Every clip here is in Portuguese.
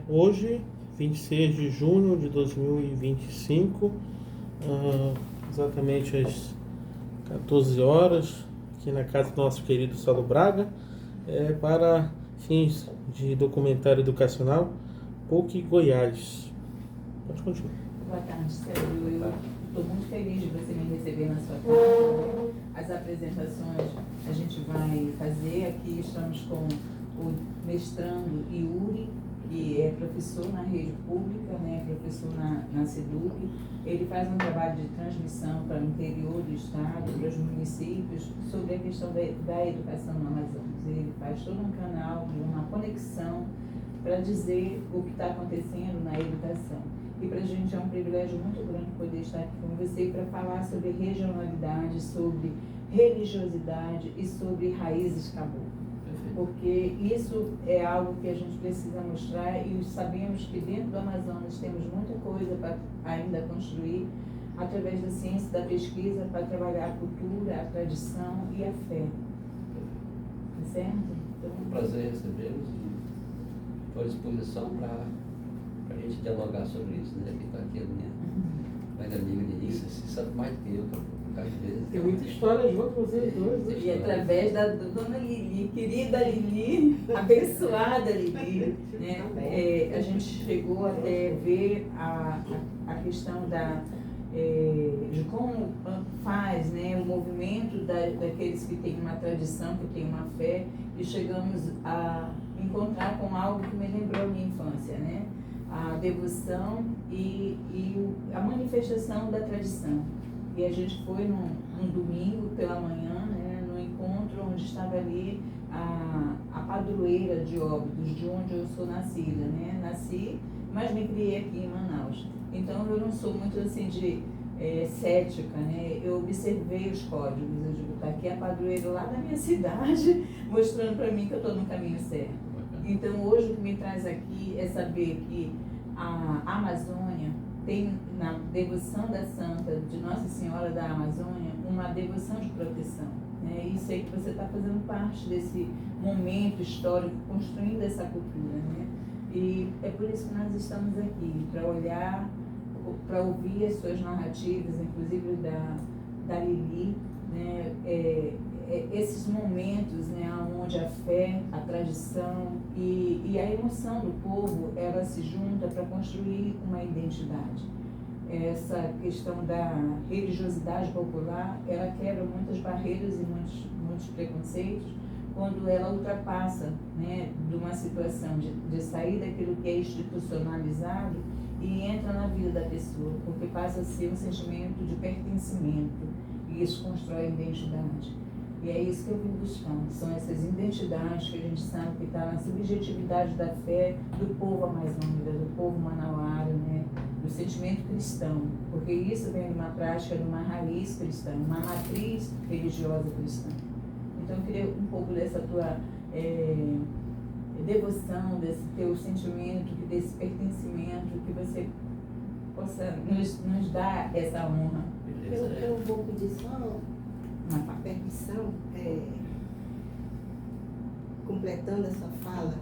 Hoje, 26 de junho de 2025, exatamente às 14 horas, aqui na casa do nosso querido Saulo Braga, para fins de documentário educacional, PUC Goiás. Pode continuar. Boa tarde, Sérgio. Eu estou muito feliz de você me receber na sua casa. As apresentações a gente vai fazer. Aqui estamos com o mestrando Yuri, que é professor na rede pública, professor na SEDUC. Ele faz um trabalho de transmissão para o interior do estado, para os municípios, sobre a questão da educação no Amazonas. Ele faz todo um canal, uma conexão para dizer o que está acontecendo na educação. E para a gente é um privilégio muito grande poder estar aqui com você para falar sobre regionalidade, sobre religiosidade e sobre raízes caboclas. Porque isso é algo que a gente precisa mostrar e sabemos que dentro do Amazonas temos muita coisa para ainda construir através da ciência, da pesquisa, para trabalhar a cultura, a tradição e a fé. Tá certo? Então, é um prazer recebê-los e estou à disposição para a gente dialogar sobre isso, né? Que está aqui a minha amiga Denise, você sabe mais do que eu, tem muita história junto com vocês dois. E através da dona Lili, querida Lili, abençoada Lili, né? A gente chegou até ver a questão de como faz, né, o movimento daqueles que têm uma tradição, que têm uma fé, e chegamos a encontrar com algo que me lembrou a minha infância, né? A devoção e a manifestação da tradição. E a gente foi num domingo pela manhã, né, no encontro onde estava ali a padroeira de Óbidos, de onde eu sou nascida, né? Nasci, mas me criei aqui em Manaus. Então eu não sou muito assim de cética, né? Eu observei os códigos, eu digo, tá aqui a padroeira lá da minha cidade, mostrando para mim que eu estou no caminho certo. Então hoje o que me traz aqui é saber que a Amazônia tem, na devoção da Santa de Nossa Senhora da Amazônia, uma devoção de proteção, né? E sei que você está fazendo parte desse momento histórico, construindo essa cultura, né? E é por isso que nós estamos aqui, para olhar, para ouvir as suas narrativas, inclusive da Lili, né? Esses momentos, né, onde a fé, a tradição e a emoção do povo, ela se junta para construir uma identidade. Essa questão da religiosidade popular, ela quebra muitas barreiras e muitos preconceitos quando ela ultrapassa, né, de uma situação de sair daquilo que é institucionalizado e entra na vida da pessoa, porque passa a ser um sentimento de pertencimento e isso constrói identidade. E é isso que eu vim buscando, são essas identidades que a gente sabe que está na subjetividade da fé do povo amazônica, do povo manauara, né? Do sentimento cristão, porque isso vem de uma prática, de uma raiz cristã, uma matriz religiosa cristã. Então eu queria um pouco dessa tua devoção, desse teu sentimento, desse pertencimento, que você possa nos dar essa honra. Eu vou pedir só uma permissão, completando a sua fala,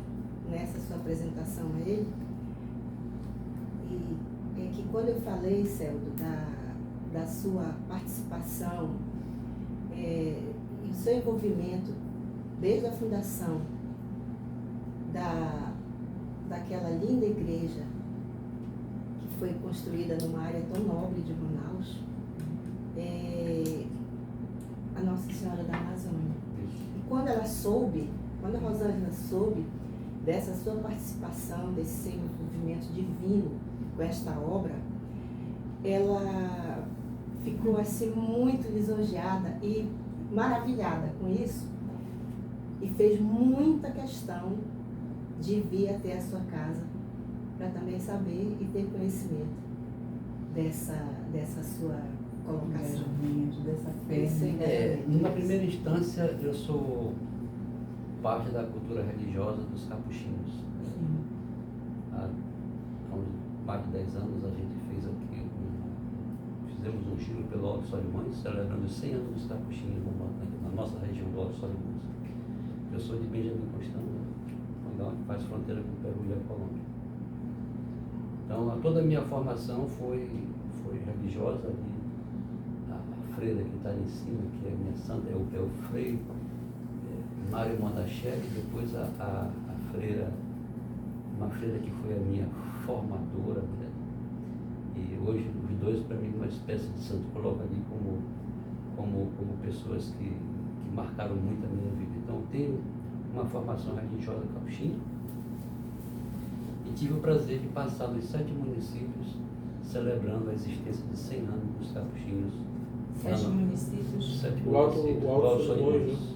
nessa sua apresentação a ele, e é que quando eu falei, Celdo, da sua participação e o seu envolvimento desde a fundação daquela linda igreja que foi construída numa área tão nobre de Manaus, a Nossa Senhora da Amazônia. E quando a Rosângela soube dessa sua participação, desse seu envolvimento divino com esta obra, ela ficou assim muito lisonjeada e maravilhada com isso e fez muita questão de vir até a sua casa para também saber e ter conhecimento dessa sua colocação. Dessa fé. Numa primeira instância, eu sou parte da cultura religiosa dos capuchinhos. Há mais de 10 anos a gente fizemos um giro pelo Alto Solimões, celebrando os 100 anos dos capuchinhos na nossa região do Alto Solimões. Eu sou de Benjamin Constant, onde faz fronteira com o Peru e a Colômbia. Então, toda a minha formação foi religiosa. A freira que está ali em cima, que é a minha santa, é o Frei Mário Monachelli, depois a freira, uma freira que foi a minha formadora, né? E hoje os dois, para mim, uma espécie de santo, coloco ali como pessoas que marcaram muito a minha vida. Então, tenho uma formação religiosa capuchinha e tive o prazer de passar nos 7 municípios celebrando a existência de 100 anos dos capuchinhos. 7 municípios? 7 O Alto municípios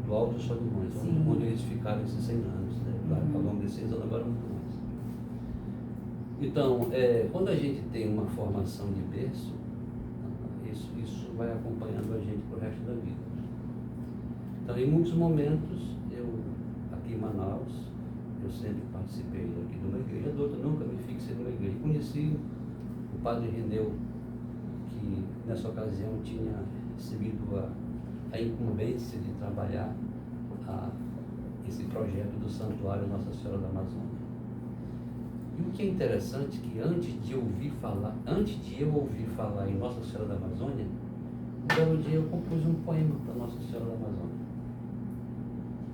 do Alto Solimões, Sim. onde eles ficaram esses 100 anos, né? Ao longo desses anos, agora muito mais. Então, quando a gente tem uma formação de berço, isso vai acompanhando a gente pro resto da vida. Então, em muitos momentos, aqui em Manaus, eu sempre participei aqui de uma igreja, de outra, nunca me fixei numa igreja. Conheci o padre Reneu, que nessa ocasião tinha recebido a incumbência de trabalhar esse projeto do Santuário Nossa Senhora da Amazônia. E o que é interessante é que antes de eu ouvir falar em Nossa Senhora da Amazônia, um belo dia eu compus um poema para Nossa Senhora da Amazônia.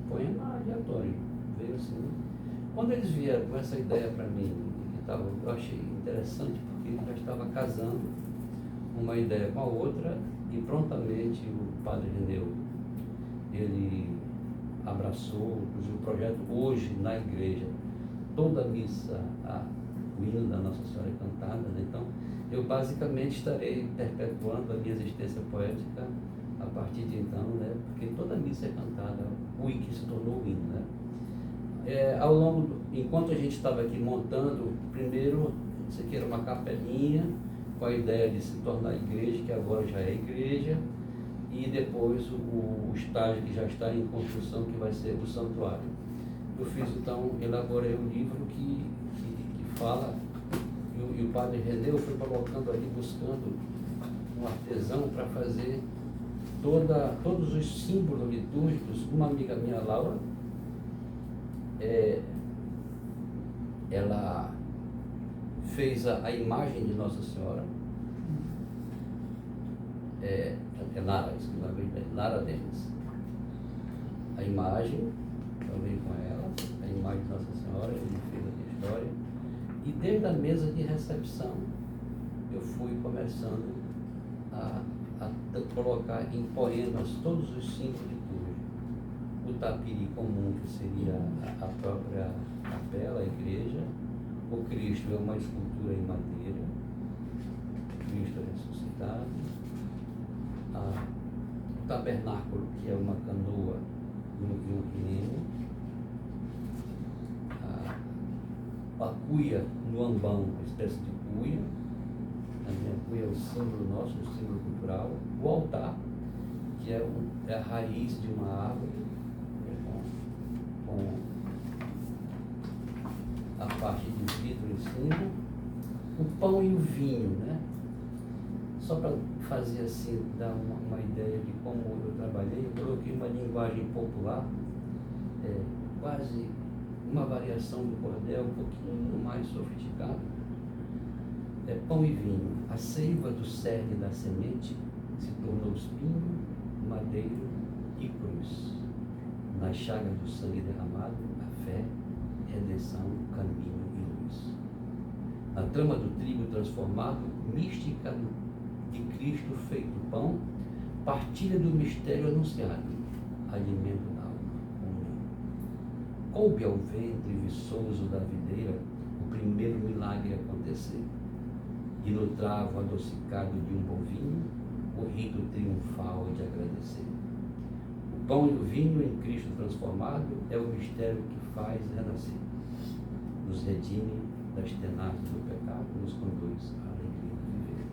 Poema aleatório, veio assim. Quando eles vieram com essa ideia para mim, eu achei interessante, porque já estava casando uma ideia com a outra, e prontamente o padre Reneu, ele abraçou o projeto. Hoje na igreja, toda a missa, o hino da Nossa Senhora é cantada, né? Então eu basicamente estarei perpetuando a minha existência poética a partir de então, né? Porque toda a missa é cantada, o que se tornou o hino, né? Enquanto a gente estava aqui montando, primeiro isso aqui era uma capelinha com a ideia de se tornar igreja, que agora já é igreja, e depois o estágio que já está em construção, que vai ser o santuário. Eu fiz então, elaborei um livro que fala, e o padre Reneu foi colocando ali, buscando um artesão para fazer todos os símbolos litúrgicos. Uma amiga minha, Laura, ela fez a imagem de Nossa Senhora, Lara Denis. A imagem, também com ela, a imagem de Nossa Senhora, ele fez a história. E desde a mesa de recepção, eu fui começando a colocar em poemas todos os símbolos litúrgicos. O tapiri comum, que seria a própria capela, a igreja. O Cristo é uma escultura em madeira. Cristo é ressuscitado. O tabernáculo, que é uma canoa e um remo. A cuia no ambão, uma espécie de cuia. A minha cuia é o símbolo nosso, o símbolo cultural. O altar, que é a raiz de uma árvore, com a parte de vidro em cima. O pão e o vinho, né? Só para fazer assim, dar uma ideia de como eu trabalhei, eu coloquei uma linguagem popular, quase uma variação do cordel, um pouquinho mais sofisticada. Pão e vinho. A seiva do cerne da semente se tornou espinho, madeiro e cruz. Nas chagas do sangue derramado, a fé, redenção, caminho e luz. Na trama do trigo transformado, mística de Cristo feito pão, partilha do mistério anunciado, alimento da alma. Coube ao ventre viçoso da videira o primeiro milagre acontecer, e no travo adocicado de um bovinho, o rito triunfal de agradecer. O pão e o vinho em Cristo transformado é o mistério que faz renascer, nos redime das tenazes do pecado, nos conduz à alegria de viver.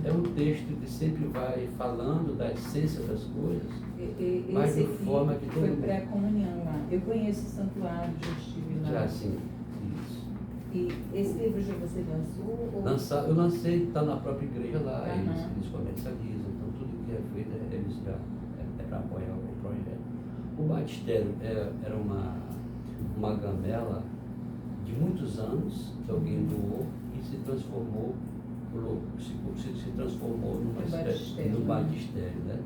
É um texto que sempre vai falando da essência das coisas, mas de forma que todo foi mundo... pré-comunhão lá. Eu conheço o santuário, já estive lá. Já sim, isso. E esse livro já você lançou? Eu lancei, está na própria igreja lá, eles Uhum. comercializam, então tudo que é feito eles já é para apoiar o projeto. O batistério era uma gamela de muitos anos que alguém doou e se transformou numa espécie no batistério, né?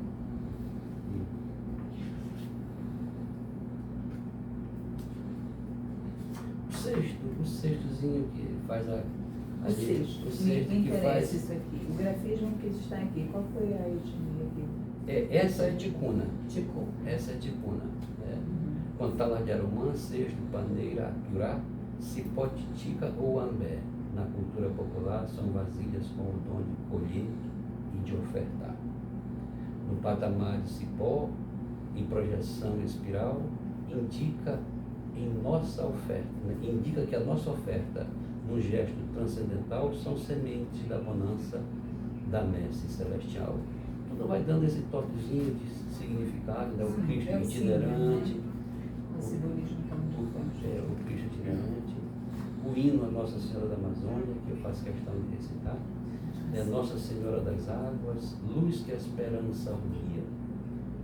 O cestozinho que faz o cesto me interessa isso aqui. O grafismo que está aqui, qual foi a etnia aqui? Essa é ticuna. Ticuna. Essa é ticuna. Contala de Arumã, cesto, paneira, acurá, cipó, titica ou ambé. Na cultura popular são vasilhas com o dom de colher e de ofertar. No patamar de cipó, em projeção espiral, indica que a nossa oferta, num gesto transcendental, são sementes da bonança da messe celestial. Tudo vai dando esse toquezinho de significado, né? O Cristo itinerante, o simbolismo que é muito forte. O Cristo itinerante, o hino a Nossa Senhora da Amazônia, que eu faço questão de recitar, é Nossa Senhora das Águas, luz que a esperança guia,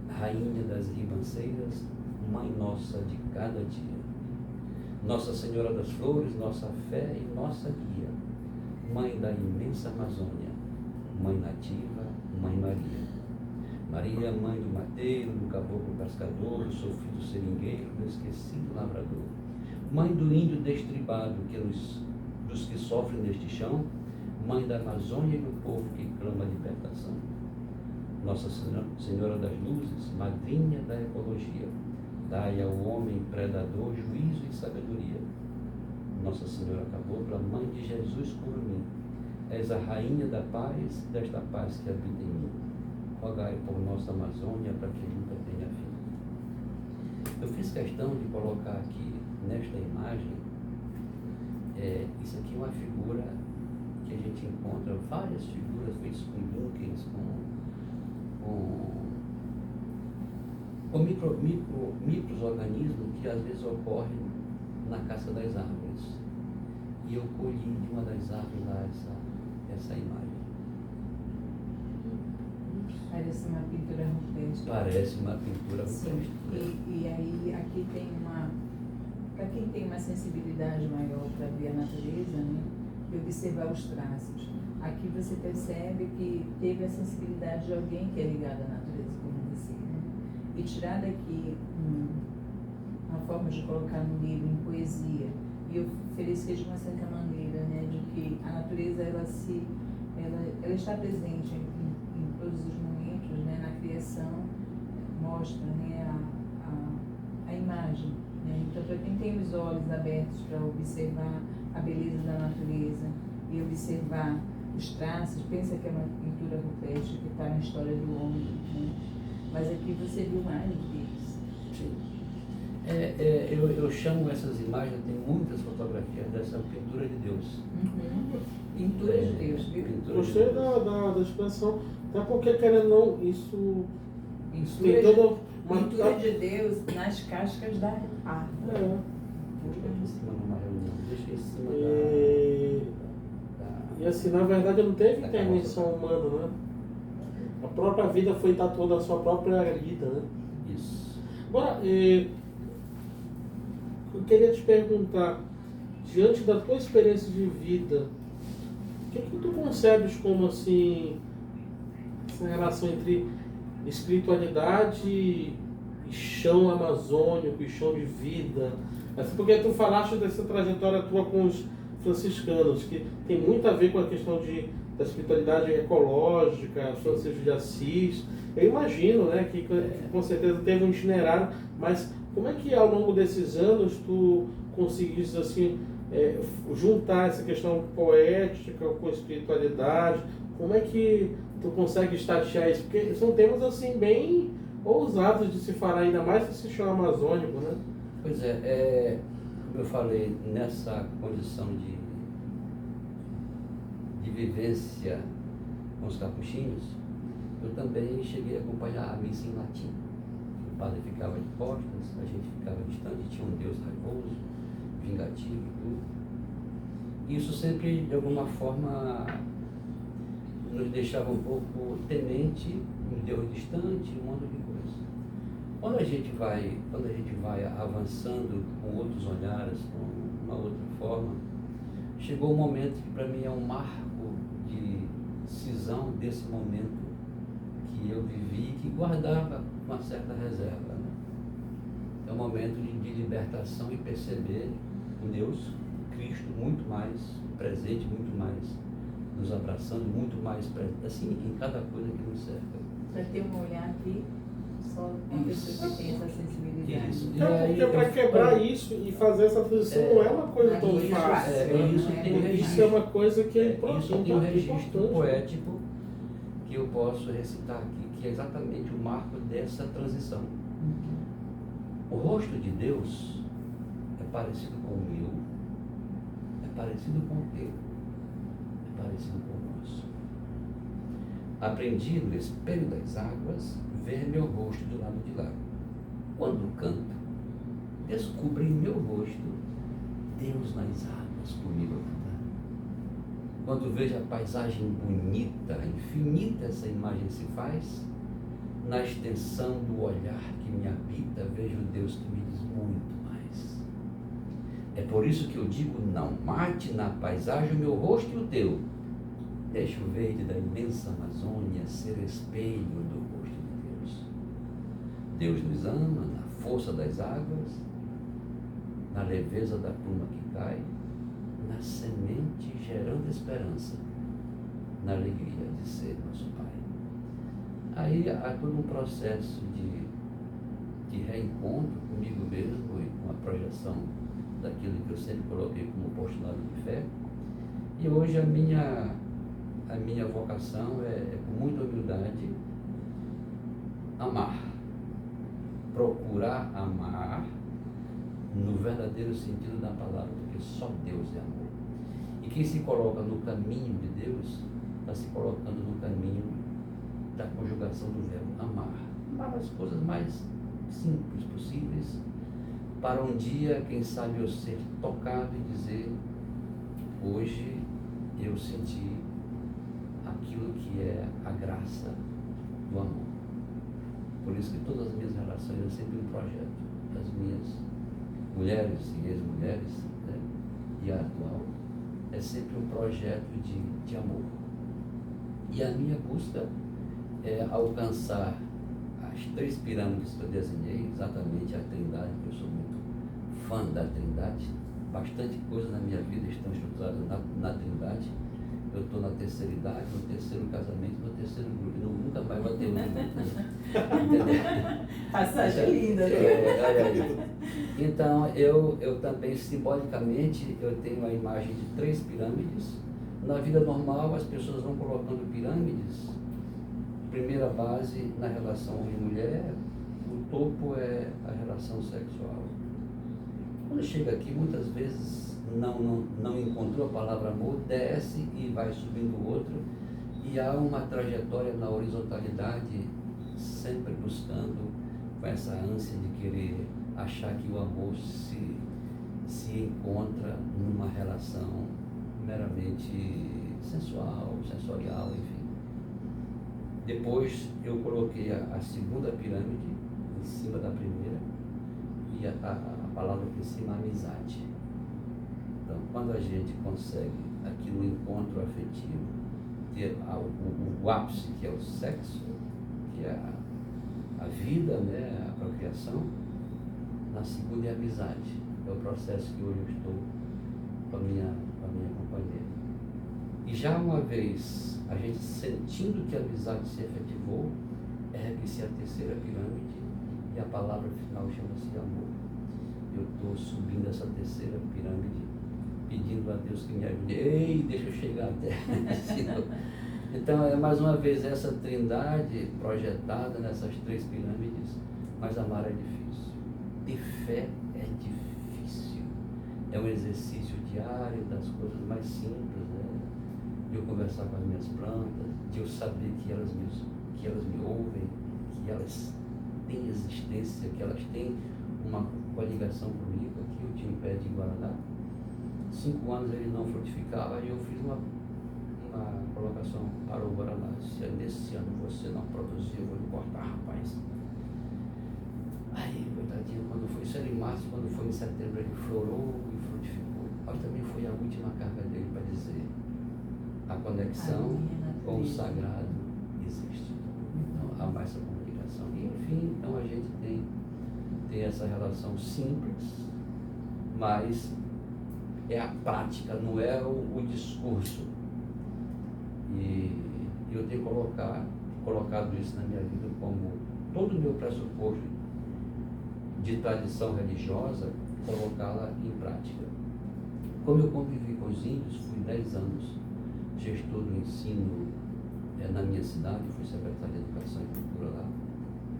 Rainha das ribanceiras, Mãe Nossa de cada dia. Nossa Senhora das Flores, nossa fé e nossa guia, Mãe da imensa Amazônia, Mãe nativa, Mãe Maria. Maria, mãe do mateiro, do caboclo pescador, do sofrido seringueiro, do esquecido lavrador. Mãe do índio destribado, dos que sofrem neste chão, Mãe da Amazônia e do povo que clama a libertação. Nossa Senhora das Luzes, madrinha da ecologia, dai ao homem predador juízo e sabedoria. Nossa Senhora Cabocla, Mãe de Jesus por mim, és a rainha da paz, desta paz que habita em mim. Rogai por nossa Amazônia para que nunca tenha fim. Eu fiz questão de colocar aqui, nesta imagem, isso aqui é uma figura que a gente encontra, várias figuras feitas com bunkers, com micro-organismos que às vezes ocorrem na caça das árvores. E eu colhi de uma das árvores lá essa imagem. Parece uma pintura rupestre. Parece uma pintura rupestre. E aí aqui tem para quem tem uma sensibilidade maior para ver a natureza, né, e observar os traços. Aqui você percebe que teve a sensibilidade de alguém que é ligado à natureza como você, né? E tirar daqui uma forma de colocar no livro em poesia. E eu ofereci de uma certa maneira, né, de que a natureza ela está presente em todos os momentos, né, na criação, mostra, né, a imagem. Né? Então, para quem tem os olhos abertos para observar a beleza da natureza e observar os traços, pensa que é uma pintura rupestre que está na história do homem, né? Mas aqui você viu mais do que isso. Sim. Eu chamo essas imagens, tem muitas fotografias dessa pintura de Deus. Pintura de Deus, viu? Gostei da expressão, até porque, querendo ou não, isso tem toda uma... Pintura de Deus nas cascas da árvore. Deixa em cima numa reunião, deixa em cima E assim, na verdade, não teve intervenção humana, né? A própria vida foi tatuando a sua própria vida, né? Isso. Agora, eu queria te perguntar, diante da tua experiência de vida, o que tu concebes como, assim, essa relação entre espiritualidade e chão amazônico, e chão de vida? Assim, porque tu falaste dessa trajetória tua com os franciscanos, que tem muito a ver com a questão da espiritualidade ecológica, Francisco de Assis. Eu imagino, né, que com certeza teve um itinerário, mas como é que ao longo desses anos tu conseguiste, assim, juntar essa questão poética com a espiritualidade? Como é que tu consegue estatear isso? Porque são temas, assim, bem ousados de se falar, ainda mais se chama amazônico, né? Pois como eu falei, nessa condição de vivência com os capuchinhos, eu também cheguei a acompanhar a missa em latim. O padre ficava de costas, a gente ficava distante, tinha um Deus raivoso, vingativo e tudo. Isso sempre, de alguma forma, nos deixava um pouco temente, um Deus distante, um monte de coisa. Quando a gente vai avançando com outros olhares, com uma outra forma, chegou um momento que para mim é um marco de cisão desse momento que eu vivi, que guardava uma certa reserva, né? É um momento de libertação e perceber o Deus, Cristo, muito mais presente, muito mais nos abraçando, muito mais presente, assim, em cada coisa que nos cerca. Para ter um olhar aqui, só uma pessoa que tem essa sensibilidade. Isso. Porque para quebrar isso e fazer essa transição não é uma coisa tão isso, fácil. Isso tem um registro. Isso é uma coisa que é Isso tem um registro importante. poético que eu posso recitar aqui, que é exatamente o marco dessa transição. O rosto de Deus é parecido com o meu, é parecido com o teu, é parecido com o nosso. Aprendi no espelho das águas ver meu rosto do lado de lá. Quando canto, descubro em meu rosto Deus nas águas comigo a cantar. Quando vejo a paisagem bonita, infinita essa imagem se faz, na extensão do olhar que me habita, vejo Deus que me diz muito mais. É por isso que eu digo, não mate na paisagem o meu rosto e o teu. Deixa o verde da imensa Amazônia ser espelho do rosto de Deus. Deus nos ama na força das águas, na leveza da pluma que cai, na semente gerando esperança, na alegria de ser nosso Pai. Aí há todo um processo de reencontro comigo mesmo e com a projeção daquilo que eu sempre coloquei como postulado de fé. E hoje a minha vocação é com muita humildade, amar. Procurar amar no verdadeiro sentido da palavra, porque só Deus é amor. E quem se coloca no caminho de Deus, está se colocando no caminho da conjugação do verbo amar. Amar as coisas mais simples possíveis, para um dia, quem sabe, eu ser tocado e dizer, hoje eu senti aquilo que é a graça do amor. Por isso que todas as minhas relações é sempre um projeto. As minhas mulheres e ex-mulheres, né, e a atual, é sempre um projeto de amor. E a minha busca é alcançar as 3 pirâmides que eu desenhei, exatamente a Trindade, que eu sou muito fã da Trindade. Bastante coisa na minha vida estão estruturadas na Trindade. Eu estou na terceira idade, no terceiro casamento, no terceiro grupo. Nunca mais vai ter um. Entendeu? Passagem linda, né? Olha aí. Então, eu também, simbolicamente, eu tenho a imagem de 3 pirâmides. Na vida normal, as pessoas vão colocando pirâmides. Primeira base na relação homem-mulher, o topo é a relação sexual. Quando chega aqui, muitas vezes não encontrou a palavra amor, desce e vai subindo o outro, e há uma trajetória na horizontalidade, sempre buscando com essa ânsia de querer achar que o amor se encontra numa relação meramente sensual, sensorial, enfim. Depois eu coloquei a segunda pirâmide em cima da primeira, e a palavra aqui em cima, amizade. Então, quando a gente consegue aqui no encontro afetivo ter o ápice, que é o sexo, que é a vida, né, a procriação, na segunda é a amizade. É o processo que hoje eu estou com a minha companheira. E já uma vez a gente sentindo que a amizade se efetivou, ergue-se a terceira pirâmide e a palavra final chama-se amor. Eu estou subindo essa terceira pirâmide, pedindo a Deus que me ajude. Ei, deixa eu chegar até. Então, é mais uma vez essa trindade projetada nessas 3 pirâmides, mas amar é difícil. Ter fé é difícil. É um exercício diário das coisas mais simples, né? De eu conversar com as minhas plantas, de eu saber que elas me ouvem, que elas têm existência, que elas têm uma ligação comigo. Aqui eu tinha um pé de guaraná, 5 anos ele não frutificava, e eu fiz uma colocação para o guaraná. Se nesse ano você não produzir, eu vou lhe cortar, rapaz. Aí, coitadinho, quando foi, isso era em março, quando foi em setembro, ele florou e frutificou. Mas também foi a última carga dele para dizer: a conexão com o sagrado existe. Então, há mais essa comunicação. E, enfim, então a gente tem essa relação simples, mas é a prática, não é o discurso. E eu tenho colocado isso na minha vida como todo o meu pressuposto de tradição religiosa, colocá-la em prática. Como eu convivi com os índios, fui 10 anos gestor do ensino na minha cidade, fui secretário de Educação e Cultura lá.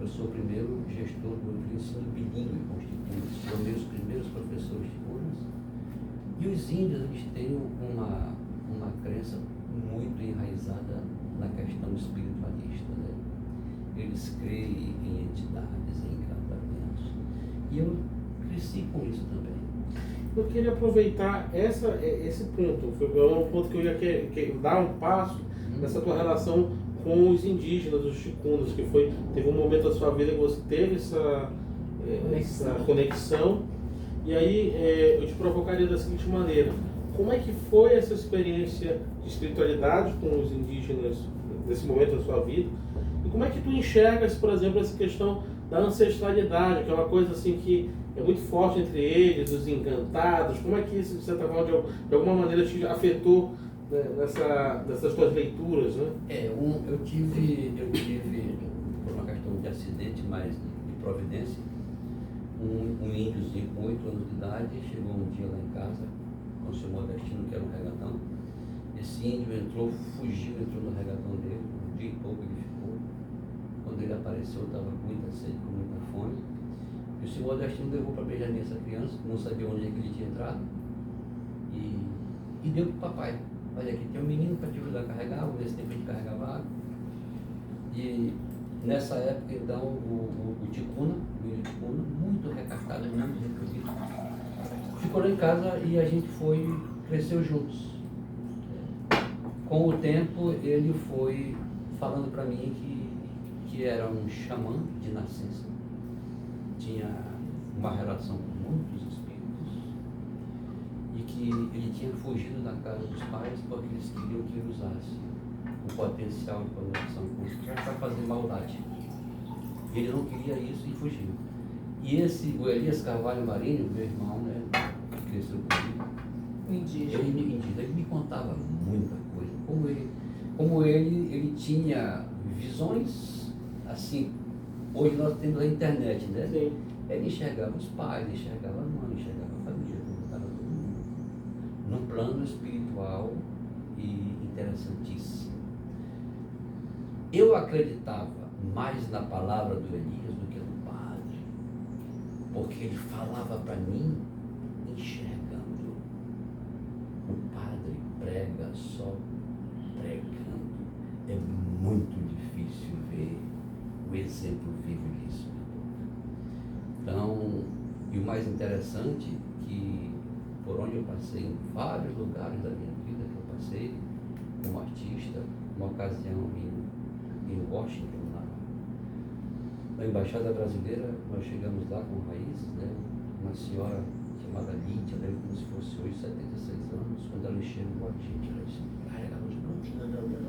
Eu sou o primeiro gestor do ensino bilíngue constituído, foram meus primeiros professores de Curas. E os índios, eles têm uma crença muito enraizada na questão espiritualista, né? Eles creem em entidades, em encantamentos. E eu cresci com isso também. Eu queria aproveitar esse ponto, foi um ponto que eu ia dar um passo nessa tua relação com os indígenas, os chicunas, que teve um momento da sua vida que você teve essa conexão. E aí eu te provocaria da seguinte maneira: como é que foi essa experiência de espiritualidade com os indígenas nesse momento da sua vida? E como é que tu enxergas, por exemplo, essa questão da ancestralidade, que é uma coisa assim que é muito forte entre eles, os encantados? Como é que isso, de certa forma, de alguma maneira te afetou, né, nessas tuas leituras, né? Eu tive, por uma questão de acidente, mas de providência, um índio com 8 anos de idade chegou um dia lá em casa com o seu Modestino, que era um regatão. Esse índio entrou no regatão dele, um dia e pouco ele ficou. Quando ele apareceu, estava com muita sede, com muita fome. E o seu Modestino levou para Benjamin essa criança, não sabia onde é que ele tinha entrado, e deu para o papai: olha, aqui tem um menino para te ajudar a carregar, nesse tempo a gente carregava água. E nessa época, então, o Ticuna, muito recatado, muito recolhido, ficou lá em casa e a gente cresceu juntos. Com o tempo, ele foi falando para mim que era um xamã de nascença, tinha uma relação com muitos espíritos e que ele tinha fugido da casa dos pais porque eles queriam que ele usasse o potencial de conexão com os pais para fazer maldade. Ele não queria isso e fugiu. E o Elias Carvalho Marinho, meu irmão, né, que cresceu comigo, ele me contava muita coisa. Como ele tinha visões, assim, hoje nós temos a internet, né? Sim. Ele enxergava os pais, enxergava a mãe, enxergava a família, estava todo mundo num plano espiritual e interessantíssimo. Eu acreditava mais na palavra do Elias do que no padre, porque ele falava para mim enxergando. O padre prega só pregando. É muito difícil ver o exemplo vivo disso. Então, e o mais interessante que por onde eu passei, em vários lugares da minha vida que eu passei como artista, uma ocasião em Washington, na Embaixada Brasileira, nós chegamos lá com raízes, né? Uma senhora chamada Lídia, né? Como se fosse hoje, 76 anos, quando ela chegou a gente, ela disse: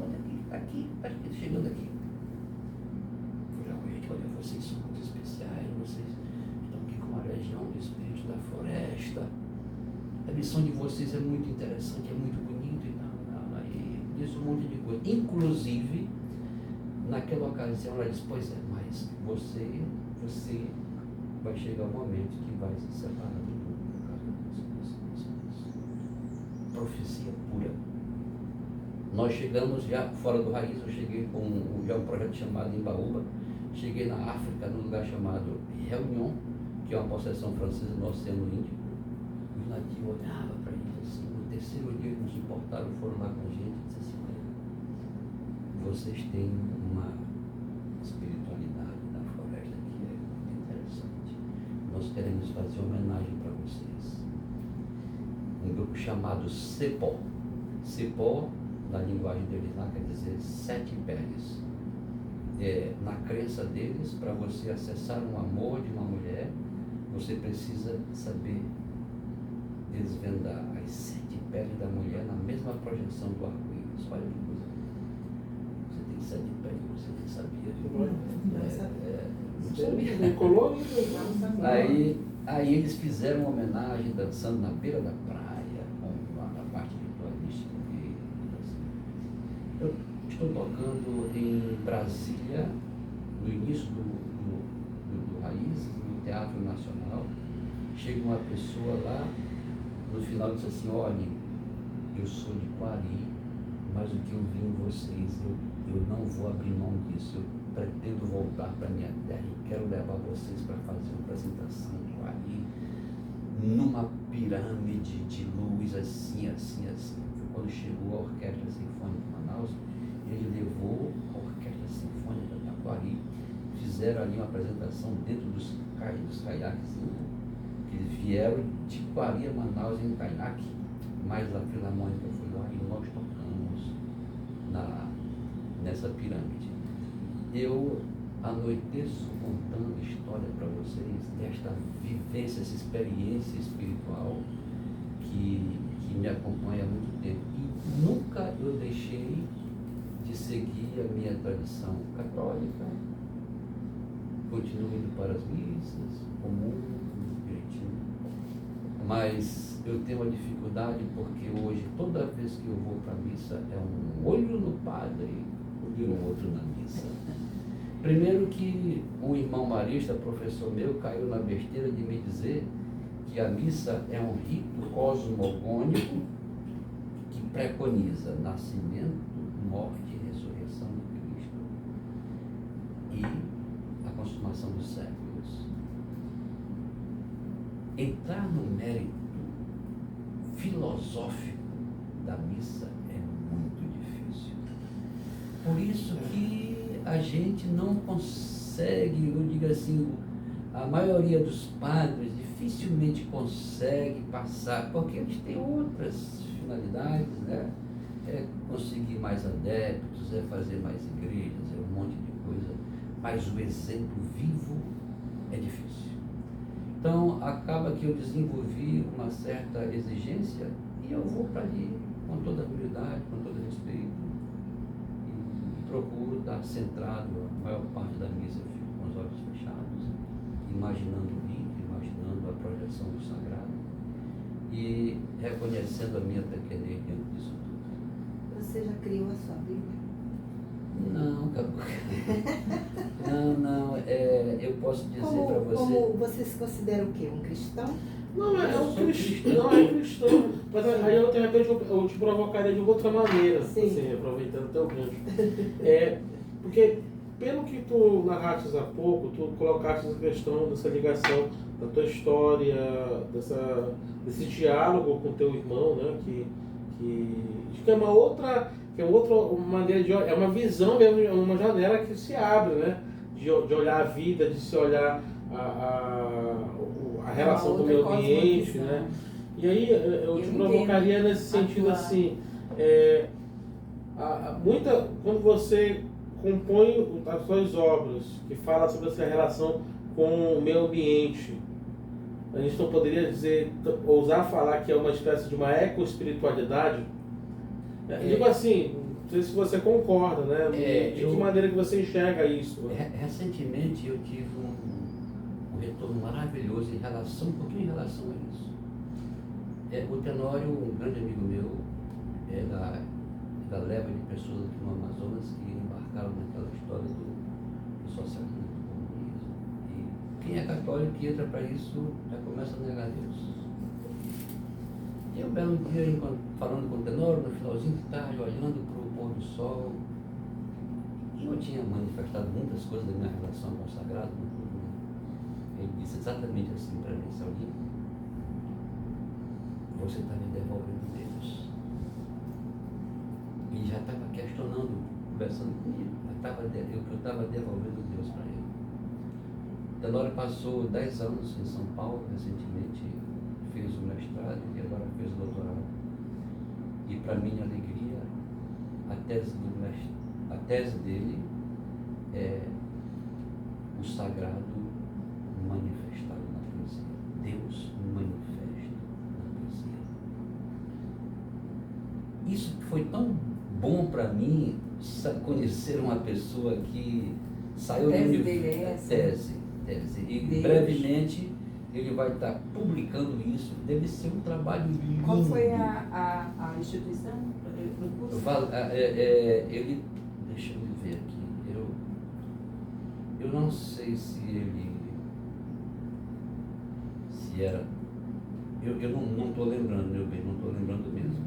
olha aqui, chegando aqui. Eu falei: olha, vocês são muito especiais, vocês estão aqui com uma legião de espíritos da floresta, a missão de vocês é muito interessante, é muito bonita e tal, e diz um monte de coisa. Inclusive, naquela ocasião ela disse: pois é, mas você vai chegar um momento que vai se separar do mundo por causa disso. Profecia pura. Nós chegamos já fora do Raiz, eu cheguei com já um projeto chamado Embaúba, cheguei na África, num lugar chamado Réunion, que é uma possessão francesa no Oceano Índico. Os nativos olhavam para a gente assim, no terceiro dia que nos importaram, foram lá com a gente e disseram assim: olha, vocês têm uma espiritualidade da floresta que é muito interessante. Nós queremos fazer homenagem para vocês. Um grupo chamado Sepó. Sepó, na linguagem deles lá, quer dizer 7 peles. na crença deles, para você acessar um amor de uma mulher, você precisa saber desvendar as 7 peles da mulher na mesma projeção do arco-íris. Olha que coisa. Você tem 7 peles, você nem sabia. Não colou? Aí eles fizeram uma homenagem dançando na beira da praia, com a parte ritualística deles. Eu estou tocando em Brasília, no início do Raízes, no Teatro Nacional. Chega uma pessoa lá, no final diz assim: olha, eu sou de Quari, mas o que eu vi em vocês, eu não vou abrir mão disso. Eu pretendo voltar para minha terra e quero levar vocês para fazer uma apresentação de Quari, numa pirâmide de luz, assim, assim, assim. Quando chegou a Orquestra Sinfônica de Manaus, ele levou a Orquestra Sinfônica da Quari, fizeram ali uma apresentação dentro dos caiaques, né? Eles vieram de Quari a Manaus em caiaque, mas a Filarmônica foi lá e nós tocamos nessa pirâmide. Eu anoiteço contando história para vocês desta vivência, essa experiência espiritual que me acompanha há muito tempo. E nunca eu deixei de seguir a minha tradição católica, continuo indo para as missas, comum, direitinho. Mas eu tenho uma dificuldade porque hoje, toda vez que eu vou para a missa, é um olho no padre e um outro na missa. Primeiro que um irmão marista, professor meu, caiu na besteira de me dizer que a missa é um rito cosmogônico que preconiza nascimento, morte e ressurreição de Cristo e a consumação dos séculos. Entrar no mérito filosófico da missa é muito difícil. Por isso que a gente não consegue, eu digo assim, a maioria dos padres dificilmente consegue passar, porque eles têm outras finalidades, né? É conseguir mais adeptos, é fazer mais igrejas, é um monte de coisa, mas o exemplo vivo é difícil. Então, acaba que eu desenvolvi uma certa exigência e eu vou para ali com toda humildade, com todo respeito, e procuro estar centrado. A maior parte da missa eu fico com os olhos fechados, imaginando o rito, imaginando a projeção do sagrado e reconhecendo a minha pequenez diante disso tudo. Você já criou a sua Bíblia? Não, não, eu posso dizer para você... Como você se considera o quê? Um cristão? Não, é um cristão, não é cristão. Mas aí eu, de repente, eu te provocaria de outra maneira, Sim. assim, aproveitando o teu gancho. Porque, pelo que tu narraste há pouco, tu colocaste essa questão dessa ligação da tua história, desse diálogo com teu irmão, né? Que é uma outra maneira de olhar, é uma visão mesmo, é uma janela que se abre, né? De olhar a vida, de se olhar a relação com o meio ambiente, né? E aí eu te provocaria nesse sentido assim, quando você compõe as suas obras, que fala sobre essa relação com o meio ambiente, a gente não poderia ousar falar que é uma espécie de uma ecoespiritualidade? Digo assim, não sei se você concorda, né? De que maneira que você enxerga isso? Né? Recentemente eu tive um retorno maravilhoso um pouquinho em relação a isso. O Tenório, um grande amigo meu, é da leva de pessoas aqui no Amazonas que embarcaram naquela história do socialismo, do comunismo. E quem é católico que entra para isso já começa a negar Deus. E um belo dia, falando com o Tenório, no finalzinho de tarde, olhando para o pôr do sol, e eu tinha manifestado muitas coisas da minha relação com o sagrado, ele disse exatamente assim para mim: Saulinho, você está me devolvendo Deus. E já estava questionando, conversando comigo, eu estava devolvendo Deus para ele. Tenório passou 10 anos em São Paulo, recentemente fez o mestrado e agora fez o doutorado. E para minha alegria, a tese dele é o sagrado manifestado na poesia. Deus manifesta na poesia. Isso foi tão bom para mim, conhecer uma pessoa que saiu do universo. Tese. E Deus. brevemente ele vai estar publicando isso. Deve ser um trabalho lindo. Qual foi a instituição do curso? Ele, deixa eu ver aqui, eu não sei se era, eu não estou lembrando, meu bem, não estou lembrando mesmo.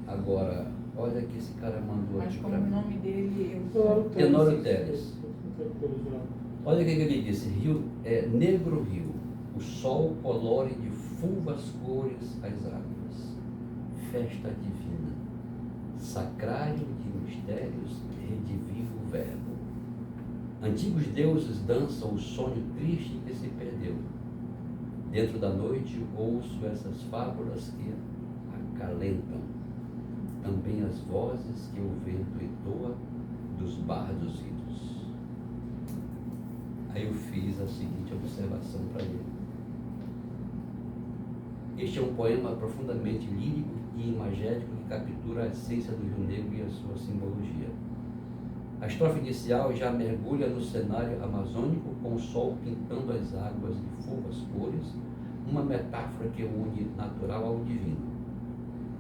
Agora, olha que esse cara mandou Mas aqui como para o mim. nome dele... Tenório Teles. Olha o que ele disse: negro rio, o sol colore de fulvas cores as águas, festa divina, sacrário de mistérios, redivivo verbo. Antigos deuses dançam o sonho triste que se perdeu. Dentro da noite ouço essas fábulas que acalentam, também as vozes que o vento entoa dos bardos idos. Aí eu fiz a seguinte observação para ele. Este é um poema profundamente lírico e imagético que captura a essência do Rio Negro e a sua simbologia. A estrofe inicial já mergulha no cenário amazônico, com o sol pintando as águas de fulvas cores, uma metáfora que une natural ao divino.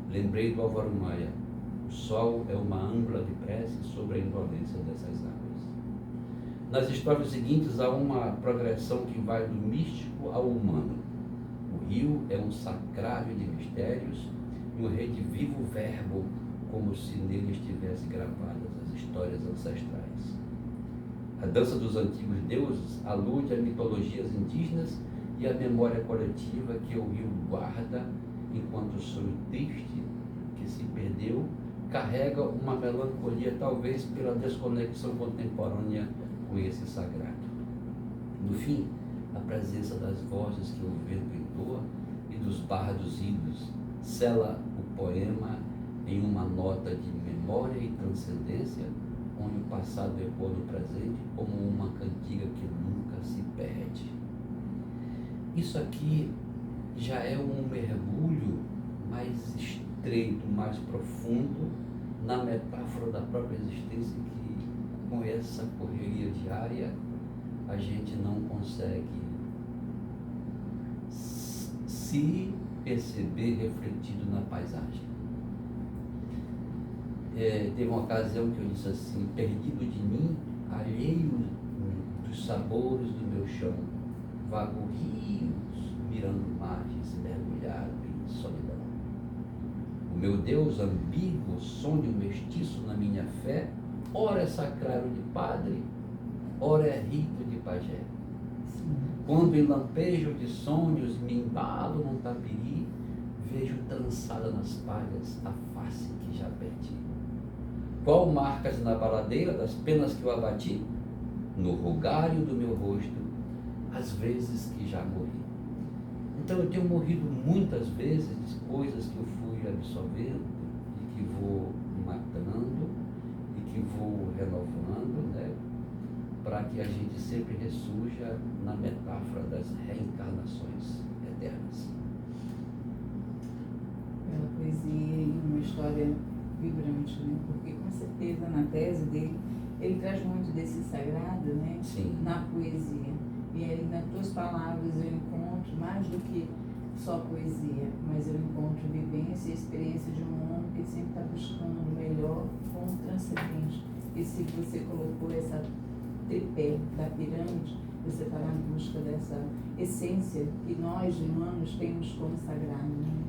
Lembrei do Álvaro Maia: o sol é uma âmbula de prece sobre a indolência dessas águas. Nas estrofes seguintes há uma progressão que vai do místico ao humano. O rio é um sacrário de mistérios e um redivivo verbo, como se nele estivesse gravadas as histórias ancestrais. A dança dos antigos deuses alude a mitologias indígenas e a memória coletiva que o rio guarda, enquanto o sonho triste que se perdeu carrega uma melancolia, talvez pela desconexão contemporânea com esse sagrado. No fim, a presença das vozes que o vento entoa e dos bardos idos sela o poema em uma nota de memória e transcendência, onde o passado ecoa no presente como uma cantiga que nunca se perde. Isso aqui já é um mergulho mais estreito, mais profundo na metáfora da própria existência, que com essa correria diária a gente não consegue se perceber refletido na paisagem. Teve uma ocasião que eu disse assim: perdido de mim, alheio dos sabores do meu chão, vago rios, mirando margens, mergulhado em solidão. O meu Deus ambíguo, sonho mestiço na minha fé, ora é sacrário de padre, ora é rito de pajé. Quando em lampejo de sonhos me embalo num tapiri, vejo trançada nas palhas a face que já perdi. Qual marcas na baladeira das penas que eu abati? No rogário do meu rosto, as vezes que já morri. Então eu tenho morrido muitas vezes de coisas que eu fui absorvendo e que vou matando e que vou renovando, né? Para que a gente sempre ressurja na metáfora das reencarnações eternas. Pela poesia e uma história vibrante, né? Porque com certeza na tese dele ele traz muito desse sagrado, né? Sim. Na poesia. E aí nas tuas palavras eu encontro mais do que só poesia, mas eu encontro vivência e experiência de um homem que sempre está buscando o melhor com o transcendente. E se você colocou essa tripé da pirâmide, você está na busca dessa essência que nós humanos temos como sagrado, né?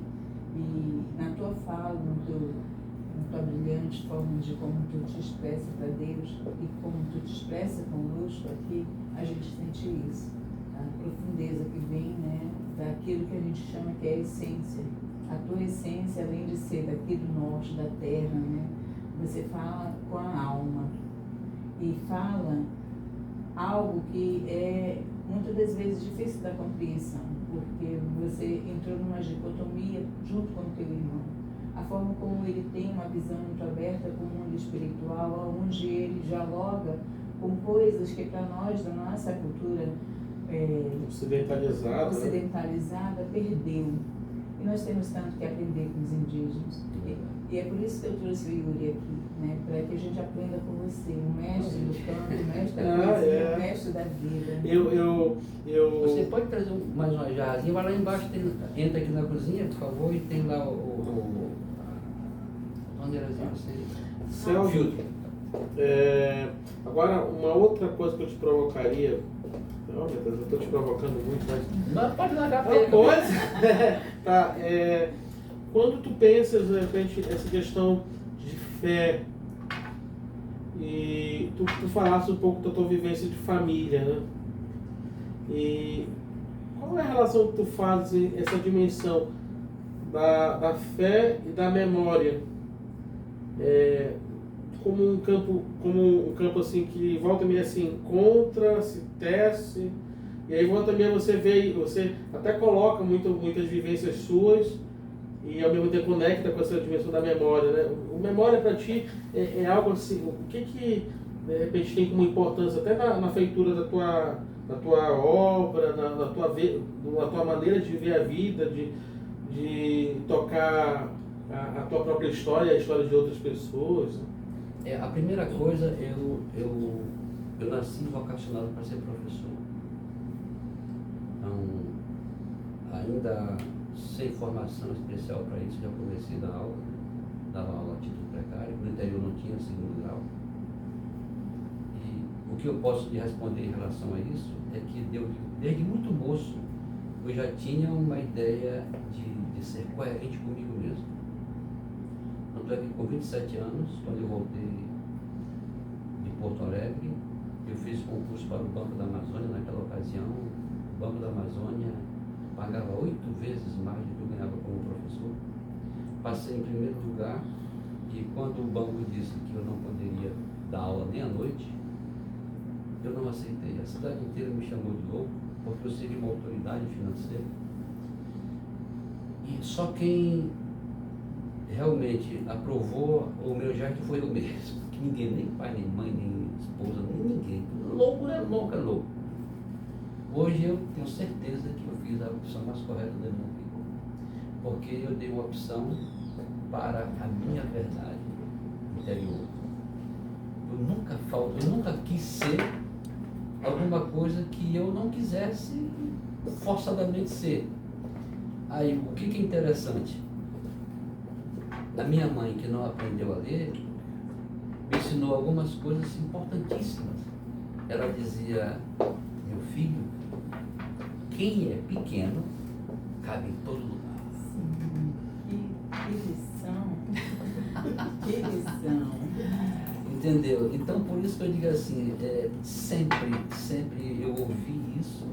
E na tua fala, na tua brilhante forma de como tu te expressa para Deus e como tu te expressa conosco aqui, a gente sente isso, a profundeza que vem, né, daquilo que a gente chama que é a essência. A tua essência, além de ser daqui do norte, da terra, né, você fala com a alma e fala algo que é muitas das vezes difícil da compreensão, porque você entrou numa dicotomia junto com o teu irmão. A forma como ele tem uma visão muito aberta com o mundo espiritual, onde ele dialoga com coisas que para nós, da nossa cultura Ocidentalizada. Né? ocidentalizada, perdeu. E nós temos tanto que aprender com os indígenas. E é por isso que eu trouxe o Yuri aqui, né? Para que a gente aprenda com você, um mestre do canto, um mestre da poesia, um mestre da vida. Você pode trazer mais uma jarrazinha, vai lá embaixo, entra aqui na cozinha, por favor, e tem lá o bandeirazinho assim. Celso, agora uma outra coisa que eu te provocaria. Não, meu Deus, eu estou te provocando muito, mas. Mas pode largar a Não pega. pode? Tá, quando tu pensas, de repente, essa questão de fé, e tu falaste um pouco da tua vivência de família, né? E qual é a relação que tu fazes, essa dimensão da fé e da memória? Como um campo assim que volta e meia se encontra, se tece, e aí volta e meia você até coloca muitas vivências suas e ao mesmo tempo conecta com essa dimensão da memória, né? O memória para ti é algo assim, o que de repente tem como importância até na feitura da tua obra, na tua maneira de ver a vida, de tocar a tua própria história, a história de outras pessoas? A primeira coisa, eu nasci vocacionado para ser professor. Então, ainda sem formação especial para isso, já comecei a dar aula, dava aula a título precário, no interior não tinha segundo grau. E o que eu posso lhe responder em relação a isso é que desde muito moço eu já tinha uma ideia de ser coerente comigo mesmo. Tanto é que com 27 anos, quando eu voltei de Porto Alegre, eu fiz concurso para o Banco da Amazônia. Naquela ocasião, o Banco da Amazônia pagava 8 vezes mais do que eu ganhava como professor. Passei em primeiro lugar e quando o banco disse que eu não poderia dar aula nem à noite, eu não aceitei. A cidade inteira me chamou de louco, porque eu seria uma autoridade financeira. E só quem realmente aprovou o meu gesto foi eu mesmo, que ninguém, nem pai, nem mãe, nem esposa, nem ninguém. Louco é louco, é louco. Hoje eu tenho certeza que eu fiz a opção mais correta da minha vida, porque eu dei uma opção para a minha verdade interior. Eu nunca quis ser alguma coisa que eu não quisesse forçadamente ser. Aí, o que é interessante? A minha mãe, que não aprendeu a ler, me ensinou algumas coisas importantíssimas. Ela dizia: meu filho, quem é pequeno cabe em todo lugar. Sim, que lição. Que lição. Entendeu? Então, por isso que eu digo assim, sempre eu ouvi isso,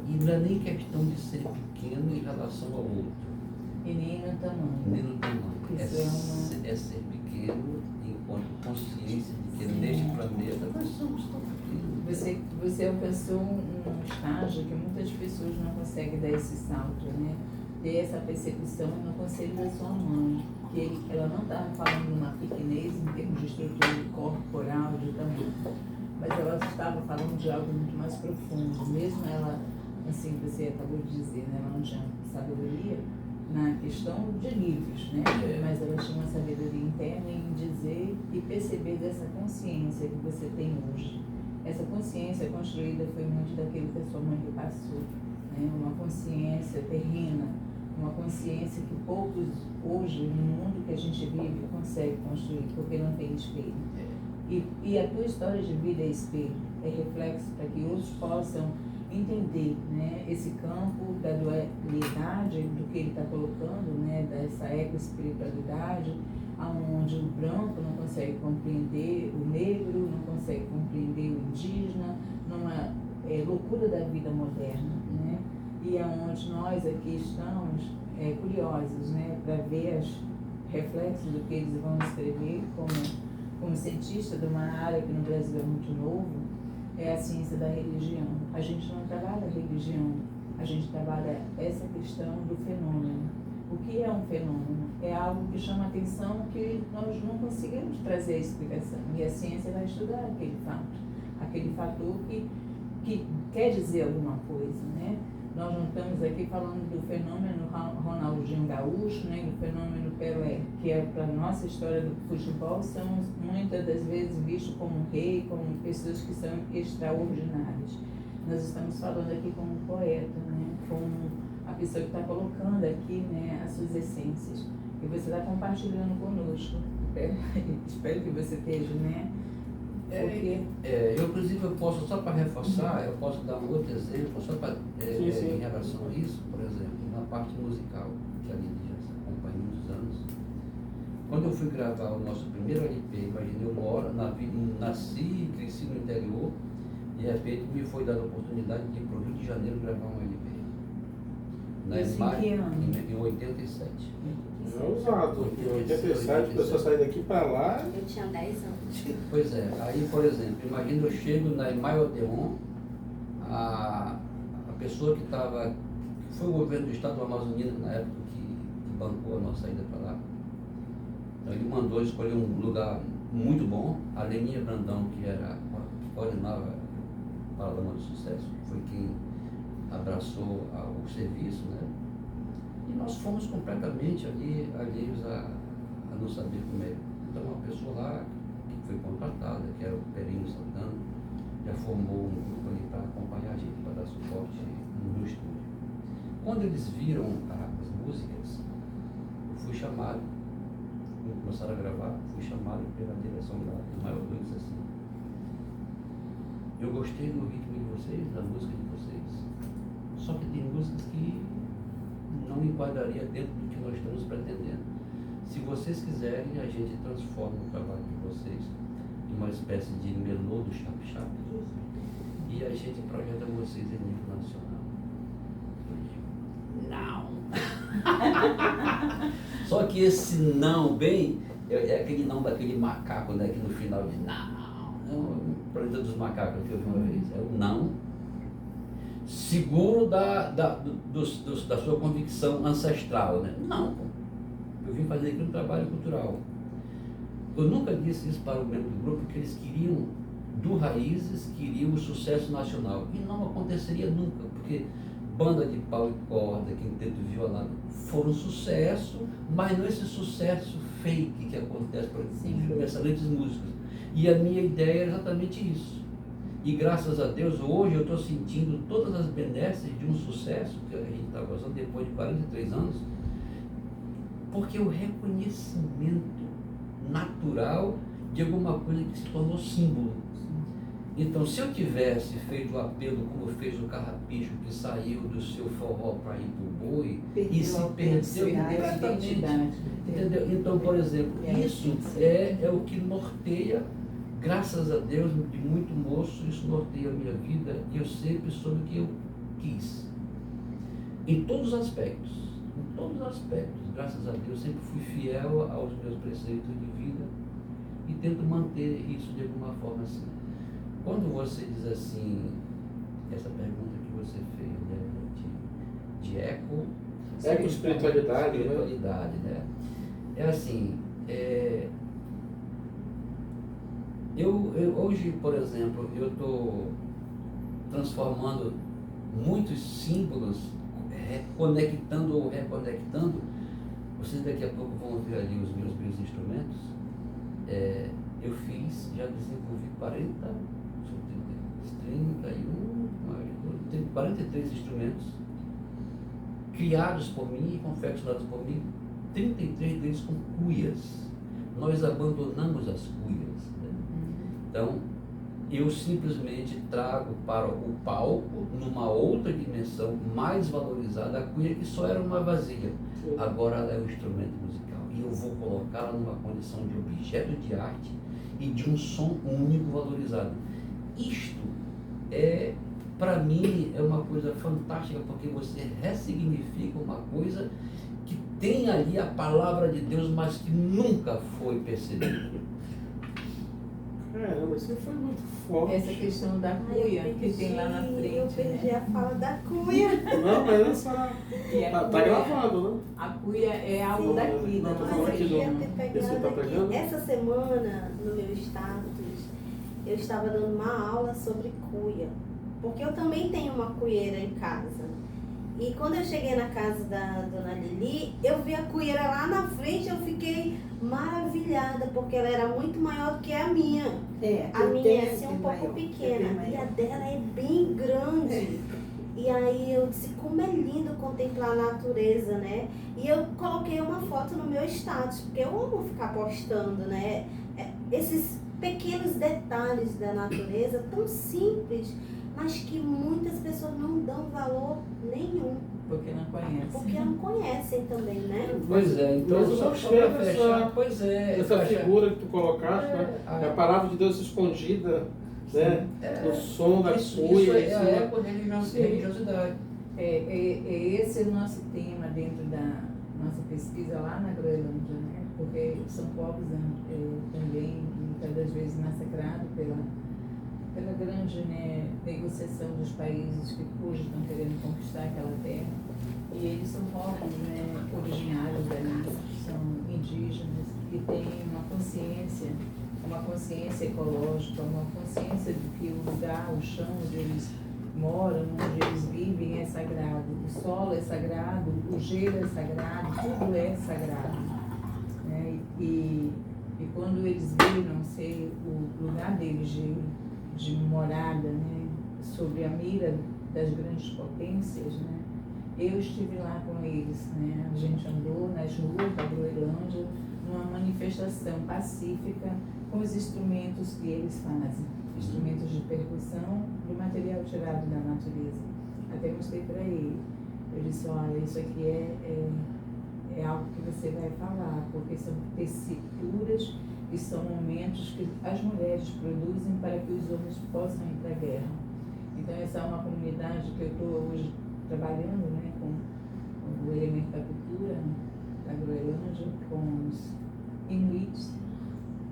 e não é nem questão de ser pequeno em relação ao outro. E nem no tamanho. Nem no tamanho. Isso É ser pequeno enquanto consciência de que neste planeta nós somos tão pequenos. Você alcançou um estágio que muitas pessoas não conseguem dar esse salto, né? Ter essa percepção no conselho da sua mãe, que ela não estava falando de uma pequenez em termos de estrutura corporal, de tamanho, mas ela estava falando de algo muito mais profundo. Mesmo ela, assim, você acabou de dizer, né? Ela não tinha sabedoria na questão de livros, né? Mas ela tinha uma sabedoria interna em dizer e perceber dessa consciência que você tem hoje. Essa consciência construída foi muito daquilo que a sua mãe passou, né? Uma consciência terrena, uma consciência que poucos hoje, no mundo que a gente vive, conseguem construir, porque não tem espelho. E a tua história de vida é espelho, é reflexo para que outros possam entender, né, esse campo da dualidade do que ele está colocando, né, dessa eco-espiritualidade, onde o branco não consegue compreender o negro, não consegue compreender o indígena, numa loucura da vida moderna, né, e aonde nós aqui estamos curiosos, né, para ver os reflexos do que eles vão escrever como cientista de uma área que no Brasil é muito novo. É a ciência da religião. A gente não trabalha a religião, a gente trabalha essa questão do fenômeno. O que é um fenômeno? É algo que chama atenção que nós não conseguimos trazer a explicação. E a ciência vai estudar aquele fato. aquele fator que quer dizer alguma coisa, né? Nós não estamos aqui falando do fenômeno Ronaldinho Gaúcho, né, do fenômeno Pelé, que é para a nossa história do futebol, são muitas das vezes vistos como rei, como pessoas que são extraordinárias. Nós estamos falando aqui como um poeta, né, como a pessoa que está colocando aqui, né, as suas essências. E você está compartilhando conosco. Espero que você esteja, né? Porque... eu, inclusive, eu posso, só para reforçar, eu posso dar um outro exemplo, só para, em relação a isso, por exemplo, na parte musical, que a Lili já acompanha há muitos anos. Quando eu fui gravar o nosso primeiro LP, imagina, eu moro, nasci e cresci no interior, e de repente me foi dada a oportunidade de ir para o Rio de Janeiro gravar um LP. Isso em que ano? Em 87. É ousado. Em 87, a pessoa sai daqui para lá. Eu tinha 10 anos. Pois é, aí, por exemplo, imagina eu chego na Imai Odeon, a pessoa que estava, que foi o governo do estado do Amazonas na época que bancou a nossa ida para lá. Então ele mandou escolher um lugar muito bom, a Leninha Brandão, que coordenava o Panorama do Sucesso, foi quem abraçou o serviço, né? E nós fomos completamente ali alheios a não saber como é. Então uma pessoa lá que foi contratada, que era o Perinho Santana, já formou um grupo ali para acompanhar a gente, para dar suporte no estúdio. Quando eles viram as músicas, eu fui chamado, quando começaram a gravar, fui chamado pela direção da Maior e disse assim: eu gostei do ritmo de vocês, da música de vocês, só que tem músicas que não enquadraria dentro do que nós estamos pretendendo. Se vocês quiserem, a gente transforma o trabalho de vocês em uma espécie de melô do chap-chap e a gente projeta vocês em nível nacional. Eu digo, não! Só que esse não, bem, é aquele não daquele macaco, né, que no final diz não, o planeta dos macacos que eu vi uma vez, é o não seguro da sua convicção ancestral, né? Não, eu vim fazer aqui um trabalho cultural. Eu nunca disse isso para o membro do grupo, porque eles queriam, do Raízes, queriam o sucesso nacional. E não aconteceria nunca, porque banda de pau e corda, quinteto de violão, foram sucesso, mas não esse sucesso fake que acontece, por exemplo, excelentes músicos. E a minha ideia é exatamente isso. E graças a Deus, hoje eu estou sentindo todas as benesses de um sucesso que a gente está gostando depois de 43 anos, porque o reconhecimento natural de alguma coisa que se tornou símbolo. Então, se eu tivesse feito o apelo como fez o Carrapicho, que saiu do seu forró para ir para o boi, e se perdeu completamente. Entendeu? Então, por exemplo, isso é o que norteia. Graças a Deus, de muito moço, isso norteia a minha vida e eu sempre soube o que eu quis. Em todos os aspectos, graças a Deus, sempre fui fiel aos meus preceitos de vida e tento manter isso de alguma forma assim. Quando você diz assim, essa pergunta que você fez, né, de espiritualidade, né? É assim, eu hoje, por exemplo, eu estou transformando muitos símbolos, conectando ou reconectando. Vocês daqui a pouco vão ver ali os meus instrumentos. Eu fiz, já desenvolvi 43 instrumentos criados por mim e confeccionados por mim, 33 deles com cuias. Nós abandonamos as cuias. Então, eu simplesmente trago para o palco, numa outra dimensão mais valorizada, a cuia que só era uma vasilha. Agora ela é um instrumento musical. E eu vou colocá-la numa condição de objeto de arte e de um som único valorizado. Isto para mim, é uma coisa fantástica, porque você ressignifica uma coisa que tem ali a palavra de Deus, mas que nunca foi percebida. Caramba, isso foi muito forte. Essa questão da cuia que tem lá na frente. Eu perdi a fala da cuia. Não, mas essa tá gravado, né? A cuia é algo daqui, da não, tô nossa falando aqui Eu do- ia ter Esse tá pegado pegando? aqui. Essa semana, no meu status, eu estava dando uma aula sobre cuia, porque eu também tenho uma cuieira em casa. E quando eu cheguei na casa da dona Lili, eu vi a cuieira lá na frente, eu fiquei maravilhada, porque ela era muito maior do que a minha. A minha é assim um pouco pequena, e a dela é bem grande. E aí eu disse, como é lindo contemplar a natureza, né? E eu coloquei uma foto no meu status, porque eu amo ficar postando, né? Esses pequenos detalhes da natureza, tão simples, mas que muitas pessoas não dão valor nenhum. Porque não conhecem. Porque não conhecem também, né? Pois é, então Mas eu só gostei para dessa- fechar, pois é. Essa fecha- figura que tu colocaste, né? É a palavra de Deus escondida, né? No som da Isso cuia. é isso, a né? época de religiosidade. Esse é o nosso tema dentro da nossa pesquisa lá na Groenlândia, né? Porque são povos também, muitas das vezes, massacrados pela grande, né, negociação dos países que hoje estão querendo conquistar aquela terra. E eles são povos, né, originários dali, são indígenas e têm uma consciência ecológica, uma consciência de que o lugar, o chão onde eles moram, onde eles vivem é sagrado, o solo é sagrado, o gelo é sagrado, tudo é sagrado, né? E quando eles viram ser o lugar deles de morada, né, sob a mira das grandes potências, né, eu estive lá com eles, né, a gente andou nas ruas da Groenlândia numa manifestação pacífica com os instrumentos que eles fazem, instrumentos de percussão de material tirado da natureza. Até mostrei para ele, eu disse, olha, isso aqui é algo que você vai falar, porque são tessituras e são momentos que as mulheres produzem para que os homens possam ir para a guerra. Então essa é uma comunidade que eu estou hoje trabalhando, né, com o elemento da cultura da Groenlândia, com os Inuits,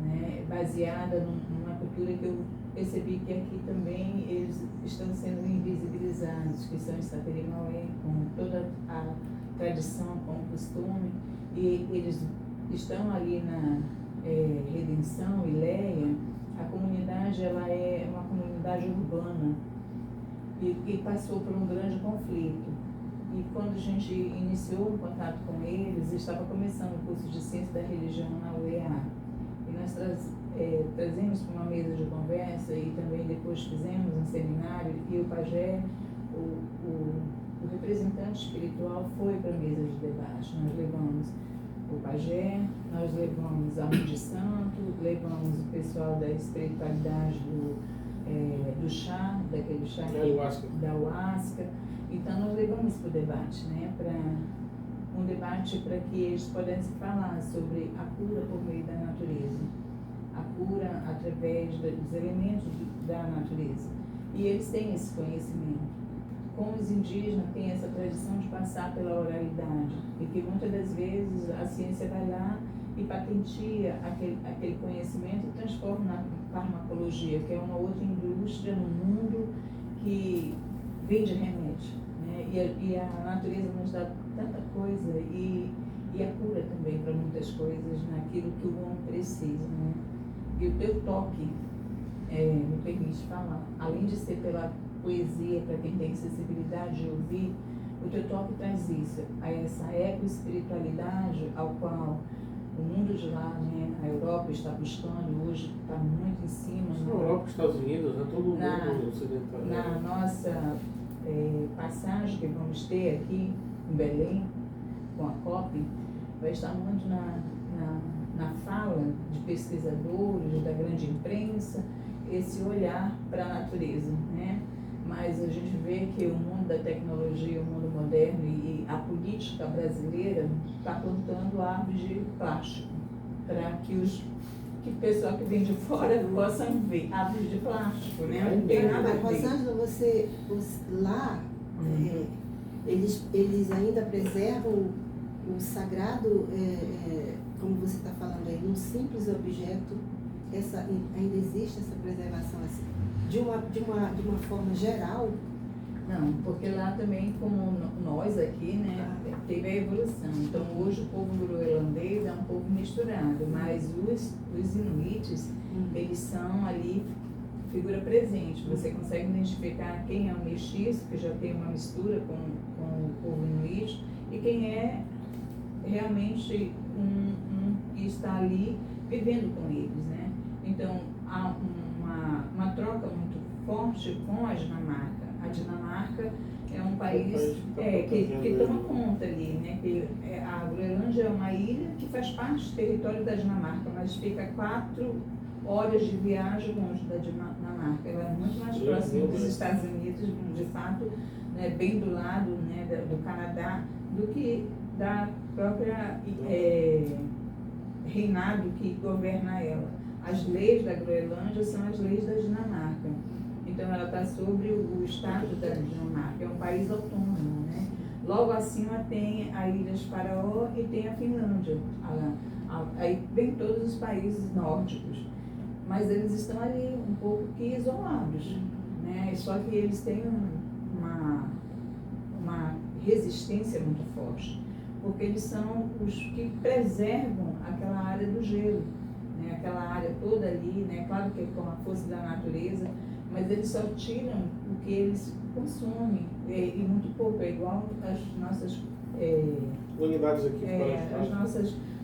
né, baseada numa cultura que eu percebi que aqui também eles estão sendo invisibilizados, que são os Saperimaué, com toda a tradição, com o costume, e eles estão ali na Redenção e Leia. A comunidade ela é uma comunidade urbana e passou por um grande conflito. E quando a gente iniciou o contato com eles, estava começando o curso de Ciência da Religião na UEA. E nós trazemos para uma mesa de conversa e também depois fizemos um seminário e o pajé, o representante espiritual foi para a mesa de debate. Nós levamos o pajé, nós levamos a mãe de santo, levamos o pessoal da espiritualidade do chá, daquele chá da ayahuasca. Então nós levamos para o debate, né, para um debate para que eles pudessem falar sobre a cura por meio da natureza, a cura através dos elementos da natureza. E eles têm esse conhecimento. Como os indígenas têm essa tradição de passar pela oralidade, e que muitas das vezes a ciência vai lá e patentia aquele conhecimento e transforma na farmacologia, que é uma outra indústria no mundo que vende remédio, né? E a natureza nos dá tanta coisa e a cura também para muitas coisas naquilo que o homem precisa, né? E o teu toque me permite falar, além de ser pela poesia, para quem tem sensibilidade de ouvir, o teu toque traz isso, a essa eco-espiritualidade ao qual o mundo de lá, né, a Europa está buscando hoje, está muito em cima. A Europa, os Estados Unidos, né, todo mundo ocidental. Na nossa passagem que vamos ter aqui em Belém, com a COP, vai estar muito na fala de pesquisadores, da grande imprensa, esse olhar para a natureza, né? Mas a gente vê que o mundo da tecnologia, o mundo moderno e a política brasileira está plantando árvores de plástico para que o pessoal que vem de fora possam ver árvores de plástico, né? Não tem nada a ver. Rosângela, lá, eles ainda preservam o sagrado, como você está falando aí, num simples objeto, ainda existe essa preservação assim, de uma forma geral? Não, porque lá também, como nós aqui, né, teve a evolução. Então hoje o povo groenlandês é um povo misturado, mas os inuites, eles são ali figura presente. Você consegue identificar quem é um mestiço, que já tem uma mistura com o povo inuit, e quem é realmente um que está ali vivendo com eles, né? Então, há uma troca muito forte com a Dinamarca. A Dinamarca é um país que toma conta ali, né? A Groenlândia é uma ilha que faz parte do território da Dinamarca, mas fica 4 horas de viagem longe da Dinamarca. Ela é muito mais próxima dos Estados Unidos, de fato, né, bem do lado, né, do Canadá, do que da própria reinado que governa ela. As leis da Groenlândia são as leis da Dinamarca. Então ela está sobre o estado da Dinamarca, é um país autônomo, né? Logo acima tem a Ilhas Faraó e tem a Finlândia. Aí vem todos os países nórdicos. Mas eles estão ali um pouco que isolados, né? Só que eles têm uma resistência muito forte, porque eles são os que preservam aquela área do gelo, né? Aquela área toda ali, né? Claro que é com a força da natureza, mas eles só tiram o que eles consomem, e muito pouco, é igual as nossas unidades aqui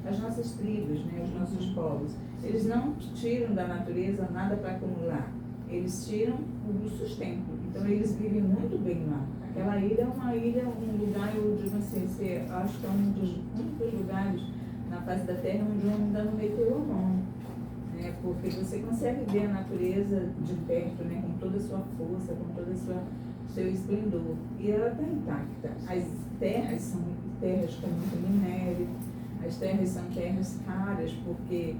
as nossas tribos, né? Os nossos povos. Eles não tiram da natureza nada para acumular, eles tiram o sustento. Então eles vivem muito bem lá. Aquela ilha é uma ilha, um lugar, eu digo assim, acho que é um dos únicos lugares na face da Terra onde o homem ainda não meteu a mão, né? Porque você consegue ver a natureza de perto, né? Com toda a sua força, com todo o seu esplendor. E ela está intacta. As terras são terras com muito minério, as terras são terras raras, porque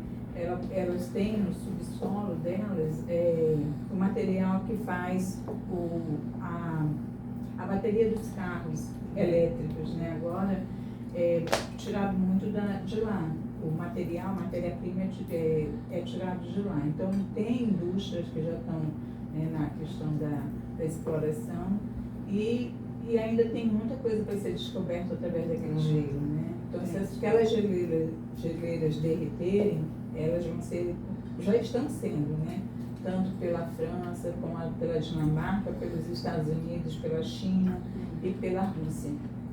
elas têm no subsolo delas o material que faz a bateria dos carros elétricos, né? Agora tirado muito de lá. O material, a matéria-prima é tirado de lá. Então tem indústrias que já estão, né, na questão da exploração e ainda tem muita coisa para ser descoberta através daquele gelo, né? Então se aquelas geleiras derreterem, elas já estão sendo, né? Tanto pela França, como pela Dinamarca, pelos Estados Unidos, pela China e pela Rússia.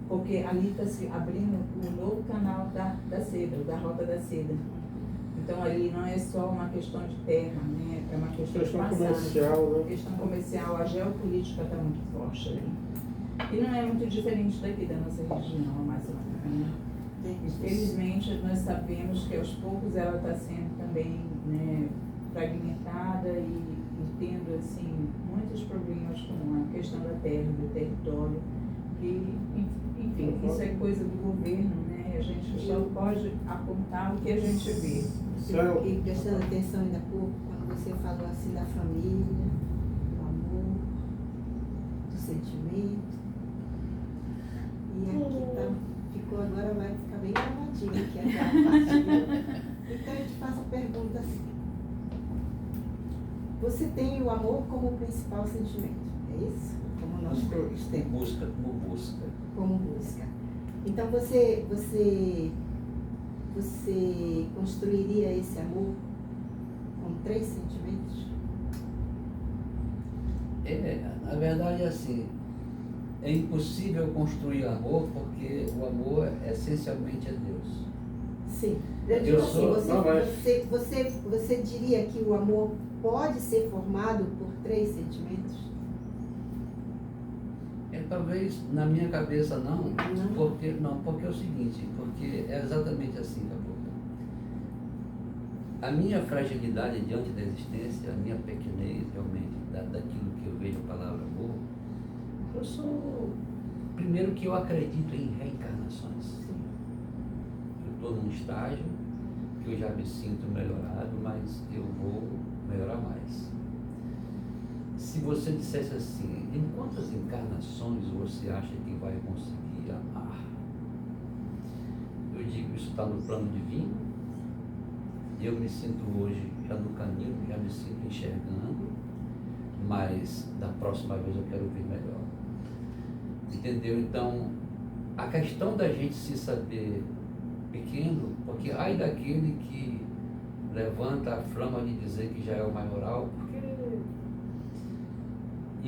Porque ali está se abrindo o novo canal da seda, da Rota da Seda. Então ali não é só uma questão de terra, né? É uma questão de passagem. Comercial, né? Questão comercial, a geopolítica está muito forte ali. E não é muito diferente daqui da nossa região amazônica, né? Infelizmente, nós sabemos que aos poucos ela está sendo também, né, fragmentada e tendo assim, muitos problemas com a questão da terra, do território. E, enfim, isso é coisa do governo, né? A gente só pode apontar o que a gente vê. E prestando atenção ainda há pouco, quando você falou assim da família, do amor, do sentimento. E aqui tá, ficou agora, vai ficar bem gravadinho aqui aquela parte. Então eu te faço a pergunta assim. Você tem o amor como principal sentimento, é isso? Como nós todos temos. Como busca. Então você construiria esse amor com 3 sentimentos? Na verdade, assim, é impossível construir amor porque o amor essencialmente é Deus. Sim. Eu digo assim, você diria que o amor pode ser formado por 3 sentimentos? Talvez na minha cabeça não. Porque é o seguinte, porque é exatamente assim, Caboclo. A minha fragilidade diante da existência, a minha pequenez realmente, daquilo que eu vejo a palavra amor, eu sou, primeiro que eu acredito em reencarnações. Eu estou num estágio que eu já me sinto melhorado, mas eu vou melhorar mais. Se você dissesse assim, em quantas encarnações você acha que vai conseguir amar? Eu digo, isso está no plano divino, e eu me sinto hoje já no caminho, já me sinto enxergando, mas da próxima vez eu quero ver melhor. Entendeu? Então, a questão da gente se saber pequeno, porque ai daquele que levanta a flama de dizer que já é o maioral, porque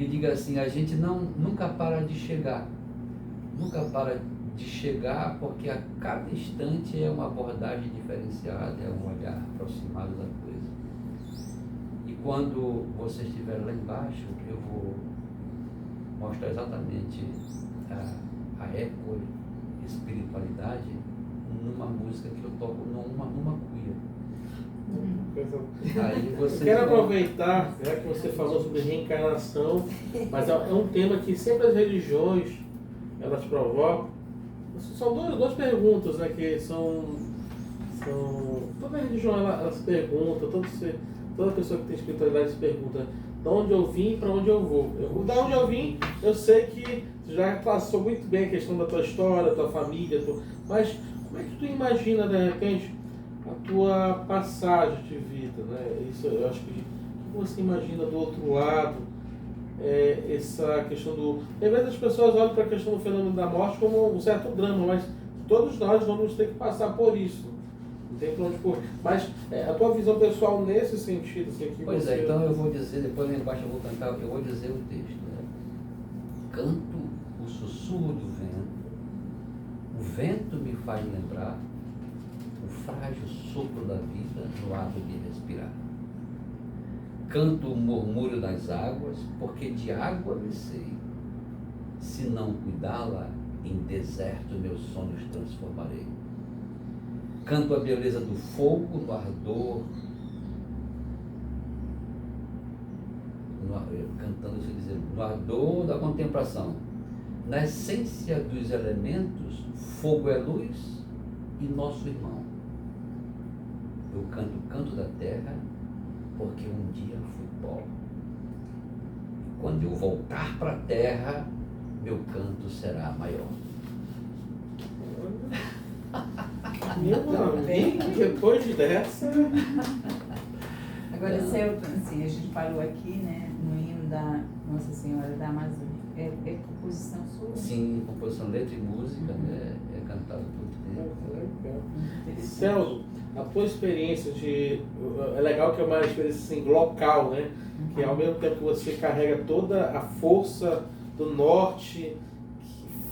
E diga assim, a gente nunca para de chegar. Nunca para de chegar, porque a cada instante é uma abordagem diferenciada, é um olhar aproximado da coisa. E quando você estiver lá embaixo, eu vou mostrar exatamente a eco-espiritualidade numa música que eu toco numa cuia. Aí você Quero aproveitar, já que você falou sobre reencarnação, mas é um tema que sempre as religiões elas provocam. São duas perguntas, né, que são toda religião ela se pergunta, toda pessoa que tem espiritualidade se pergunta de onde eu vim e para onde eu vou. Da onde eu vim, eu sei que tu já passou muito bem a questão da tua história, da tua família, mas como é que tu imagina, de repente, a tua passagem de vida, né? Isso eu acho que você imagina do outro lado, essa questão do... Às vezes as pessoas olham para a questão do fenômeno da morte como um certo drama, mas todos nós vamos ter que passar por isso. Não tem para onde correr. Mas a tua visão pessoal nesse sentido, assim, que Pois você... é, então eu vou dizer, depois lá embaixo eu vou cantar, eu vou dizer o texto. Né? Canto o sussurro do vento, o vento me faz lembrar o frágil sopro da vida no ato de respirar. Canto o murmúrio das águas, porque de água me sei. Se não cuidá-la, em deserto meus sonhos transformarei. Canto a beleza do fogo no ardor, cantando, se dizer, no ardor da contemplação. Na essência dos elementos, fogo é luz e nosso irmão. Eu canto o canto da terra, porque um dia fui pó. E quando eu voltar para a terra, meu canto será maior. Meu amigo, depois dessa... Agora, Celton, assim, a gente parou aqui, né, no hino da Nossa Senhora da Amazônia. É composição sua? Sim, composição, letra e música, né, é cantado por Celso, a tua experiência de... É legal que é uma experiência assim, local, né? Que ao mesmo tempo que você carrega toda a força do norte,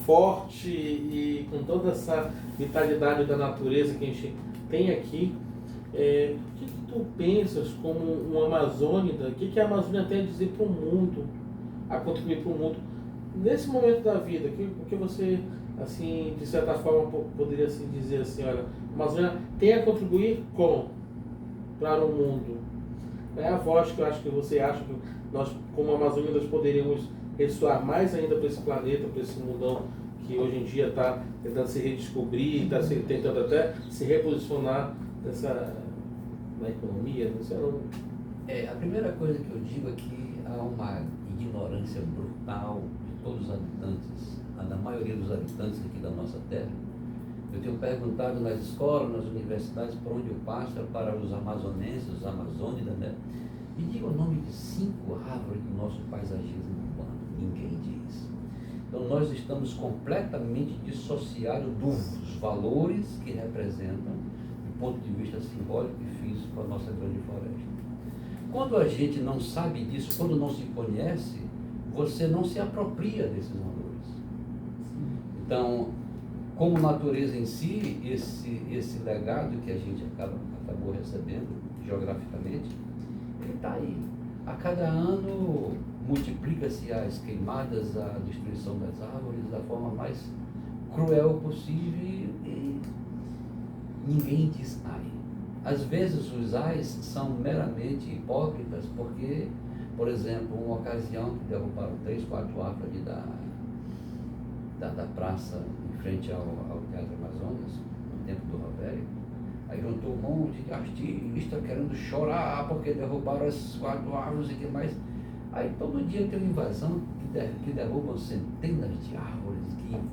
forte e com toda essa vitalidade da natureza que a gente tem aqui, o que tu pensas como um amazônida? O que a Amazônia tem a dizer para o mundo, a contribuir para o mundo? Nesse momento da vida, o que você, assim, de certa forma, poderia assim, dizer assim, olha, a Amazônia tem a contribuir para o mundo? É a voz que eu acho que você acha que nós, como amazônidas, poderíamos ressoar mais ainda para esse planeta, para esse mundão que hoje em dia está tentando se redescobrir, está tentando até se reposicionar na economia, não sei não. A primeira coisa que eu digo é que há uma ignorância brutal de todos os habitantes, da maioria dos habitantes aqui da nossa terra. Eu tenho perguntado nas escolas, nas universidades, por onde eu passo, para os amazonenses, os amazônidas, né? Me diga o nome de 5 árvores do nosso paisagismo urbano. Ninguém diz. Então nós estamos completamente dissociados dos valores que representam, do ponto de vista simbólico e físico, a nossa grande floresta. Quando a gente não sabe disso, quando não se conhece, você não se apropria desses valores. Então, como natureza em si, esse legado que a gente acabou recebendo geograficamente, ele está aí. A cada ano multiplica-se as queimadas, a destruição das árvores da forma mais cruel possível e ninguém diz ai. Às vezes os ais são meramente hipócritas porque, por exemplo, uma ocasião que derrubaram 3, 4 árvores ali da praça em frente ao Teatro Amazonas, no tempo do Rovério, aí juntou um monte de artistas querendo chorar porque derrubaram as 4 árvores e que mais. Aí todo dia tem uma invasão que derrubam centenas de árvores,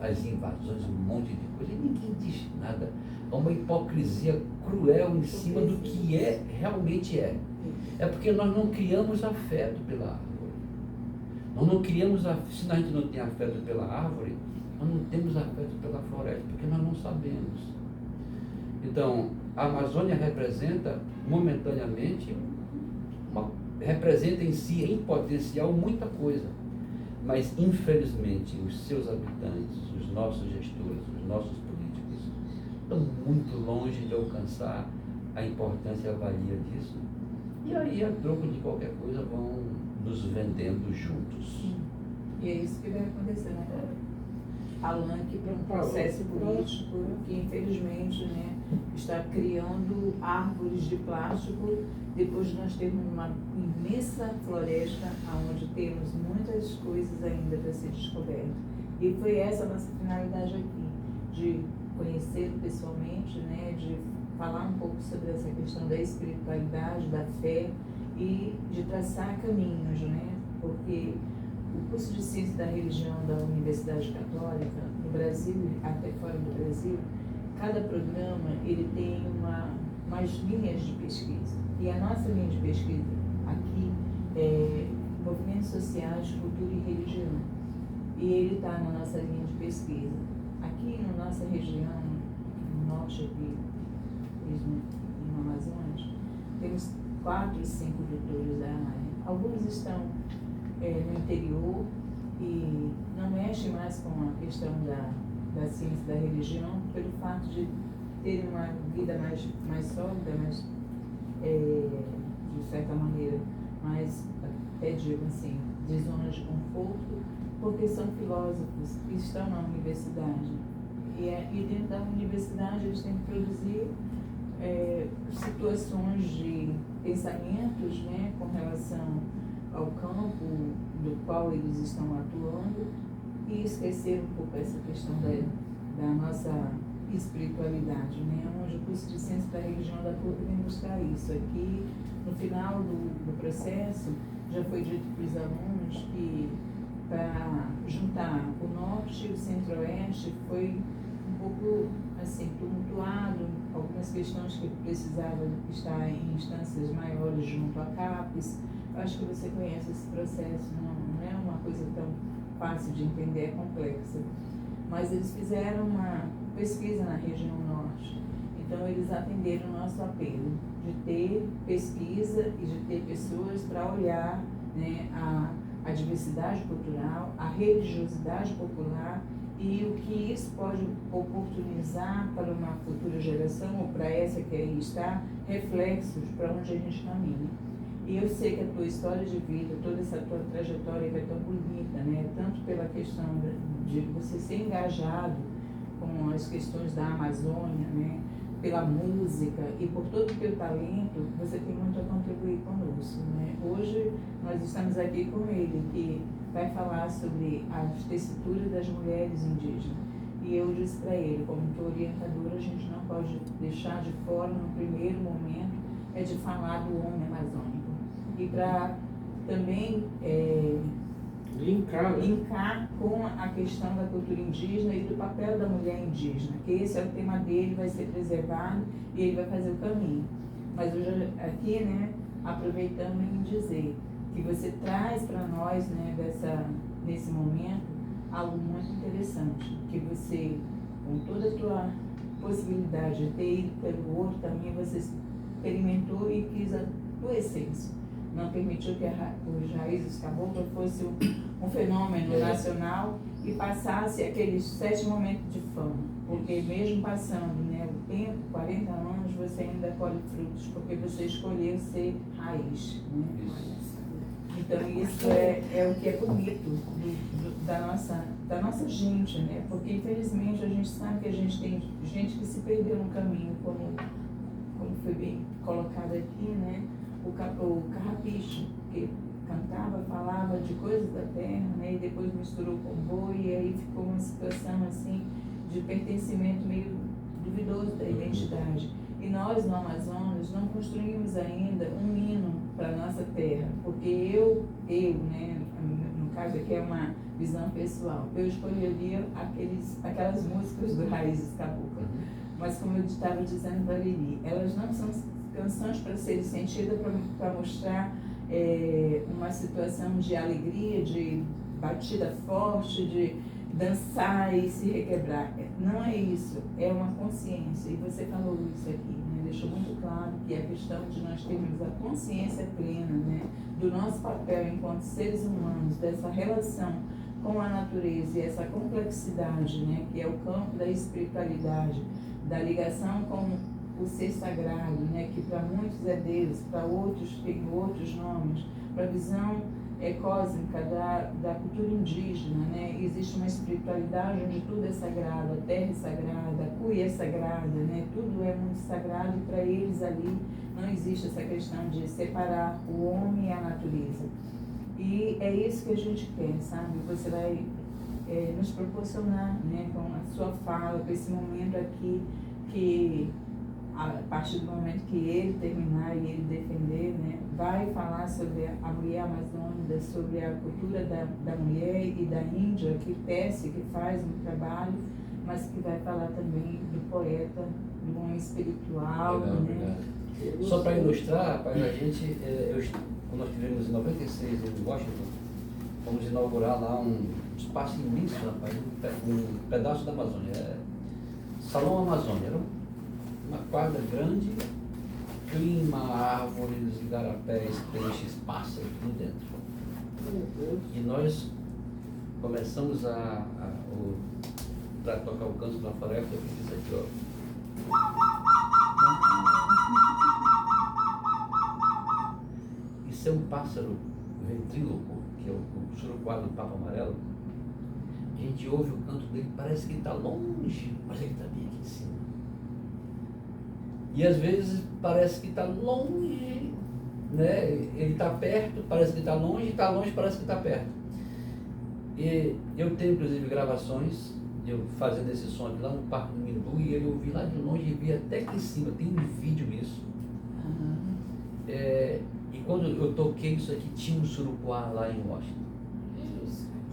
as invasões, um monte de coisa, e ninguém diz nada. É uma hipocrisia cruel em cima do que realmente é. É porque nós não criamos afeto pela árvore. Nós não criamos, se a gente não tem afeto pela árvore, nós não temos afeto pela floresta, porque nós não sabemos. Então, a Amazônia representa momentaneamente, representa em si, em potencial, muita coisa. Mas, infelizmente, os seus habitantes, os nossos gestores, os nossos políticos, estão muito longe de alcançar a importância e a valia disso. E aí, a troco de qualquer coisa, vão nos vendendo juntos. E é isso que vai acontecer, né? Palanque para um processo político que, infelizmente, né, está criando árvores de plástico depois de nós termos uma imensa floresta onde temos muitas coisas ainda para ser descobertas. E foi essa a nossa finalidade aqui, de conhecê-lo pessoalmente, né, de falar um pouco sobre essa questão da espiritualidade, da fé e de traçar caminhos, né, porque o curso de Ciência da Religião da Universidade Católica, no Brasil, até fora do Brasil, cada programa ele tem umas linhas de pesquisa. E a nossa linha de pesquisa aqui é Movimentos Sociais, Cultura e Religião. E ele está na nossa linha de pesquisa. Aqui na nossa região, no norte aqui, mesmo no Amazonas, temos 4 e 5 doutores da área. Alguns estão no interior e não mexe mais com a questão da ciência da religião pelo fato de terem uma vida mais sólida, de certa maneira, mais, até digo assim, de zonas de conforto, porque são filósofos que estão na universidade. E dentro da universidade eles têm que produzir situações de pensamentos, né, com relação ao campo do qual eles estão atuando e esquecer um pouco essa questão da nossa espiritualidade, né? Onde o curso de Ciência da Religião da Cor vem buscar isso. Aqui, no final do processo, já foi dito para os alunos que para juntar o norte e o centro-oeste foi um pouco assim, tumultuado, algumas questões que precisavam estar em instâncias maiores junto à CAPES. Eu acho que você conhece esse processo, não é uma coisa tão fácil de entender, é complexa. Mas eles fizeram uma pesquisa na região norte, então eles atenderam o nosso apelo de ter pesquisa e de ter pessoas para olhar, né, a diversidade cultural, a religiosidade popular e o que isso pode oportunizar para uma futura geração ou para essa que aí está, reflexos para onde a gente caminha. E eu sei que a tua história de vida, toda essa tua trajetória que é tão bonita, né? Tanto pela questão de você ser engajado com as questões da Amazônia, né? Pela música e por todo o teu talento, você tem muito a contribuir conosco, né? Hoje nós estamos aqui com ele, que vai falar sobre as tessituras das mulheres indígenas. E eu disse para ele, como tua orientadora, a gente não pode deixar de fora, no primeiro momento, é de falar do homem amazônico. E para também linkar com a questão da cultura indígena e do papel da mulher indígena, que esse é o tema dele, vai ser preservado e ele vai fazer o caminho. Mas eu já aqui, né, aproveitando em dizer que você traz para nós, né, nesse momento, algo muito interessante, que você, com toda a tua possibilidade de ter ido pelo outro caminho, você experimentou e quis a tua essência. Não permitiu que os Raízes Caboclo fosse um fenômeno nacional e passasse aqueles 7 momentos de fama. Porque mesmo passando, né, o tempo, 40 anos, você ainda colhe frutos, porque você escolheu ser raiz. Né? Então isso é o que é bonito da nossa gente, né? Porque infelizmente a gente sabe que a gente tem gente que se perdeu no caminho, como foi bem colocado aqui, né? O carrapicho, que cantava, falava de coisas da terra, né, e depois misturou com boi, e aí ficou uma situação assim de pertencimento meio duvidoso da identidade. E nós, no Amazonas, não construímos ainda um hino para a nossa terra, porque eu, né, no caso aqui é uma visão pessoal, eu escolheria aquelas músicas do Raízes Caboclo. Mas como eu estava dizendo para a Lili, elas não são canções para serem sentidas para mostrar uma situação de alegria, de batida forte, dançar e se requebrar. Não é isso, é uma consciência. E você falou isso aqui, né? Deixou muito claro que a questão de nós termos a consciência plena, né, do nosso papel enquanto seres humanos, dessa relação com a natureza e essa complexidade, né, que é o campo da espiritualidade, da ligação com o ser sagrado, né, que para muitos é Deus, para outros tem outros nomes, para a visão cósmica da cultura indígena, né, existe uma espiritualidade onde tudo é sagrado, a terra é sagrada, a cuia é sagrada, né, tudo é muito sagrado, e para eles ali não existe essa questão de separar o homem e a natureza. E é isso que a gente quer, sabe? Você vai nos proporcionar, né, com a sua fala, com esse momento aqui, que a partir do momento que ele terminar e ele defender, né, vai falar sobre a mulher amazônica, sobre a cultura da mulher e da Índia, que tece, que faz um trabalho, mas que vai falar também do poeta, do homem espiritual. Legal, né? Só para ilustrar, rapaz, a gente, quando nós estivemos em 96 em Washington, fomos inaugurar lá um espaço imenso, rapaz, um pedaço da Amazônia, Salão Amazônia, era uma quadra grande, clima, árvores, igarapés, peixes, pássaros, tudo dentro. E nós começamos para tocar o canto da floresta, eu fiz isso aqui, ó. Isso é um pássaro ventríloco, que é o surucuá do Papa Amarelo. A gente ouve o canto dele, parece que ele está longe, mas ele está bem aqui em cima. E às vezes parece que está longe, né? Ele está perto, parece que está longe, parece que está perto. E eu tenho inclusive gravações, eu fazendo esse som aqui lá no Parque do Mindu, e ele ouvi lá de longe e vi até aqui em cima, tem um vídeo isso. E quando eu toquei isso aqui, tinha um surucuá lá em Washington.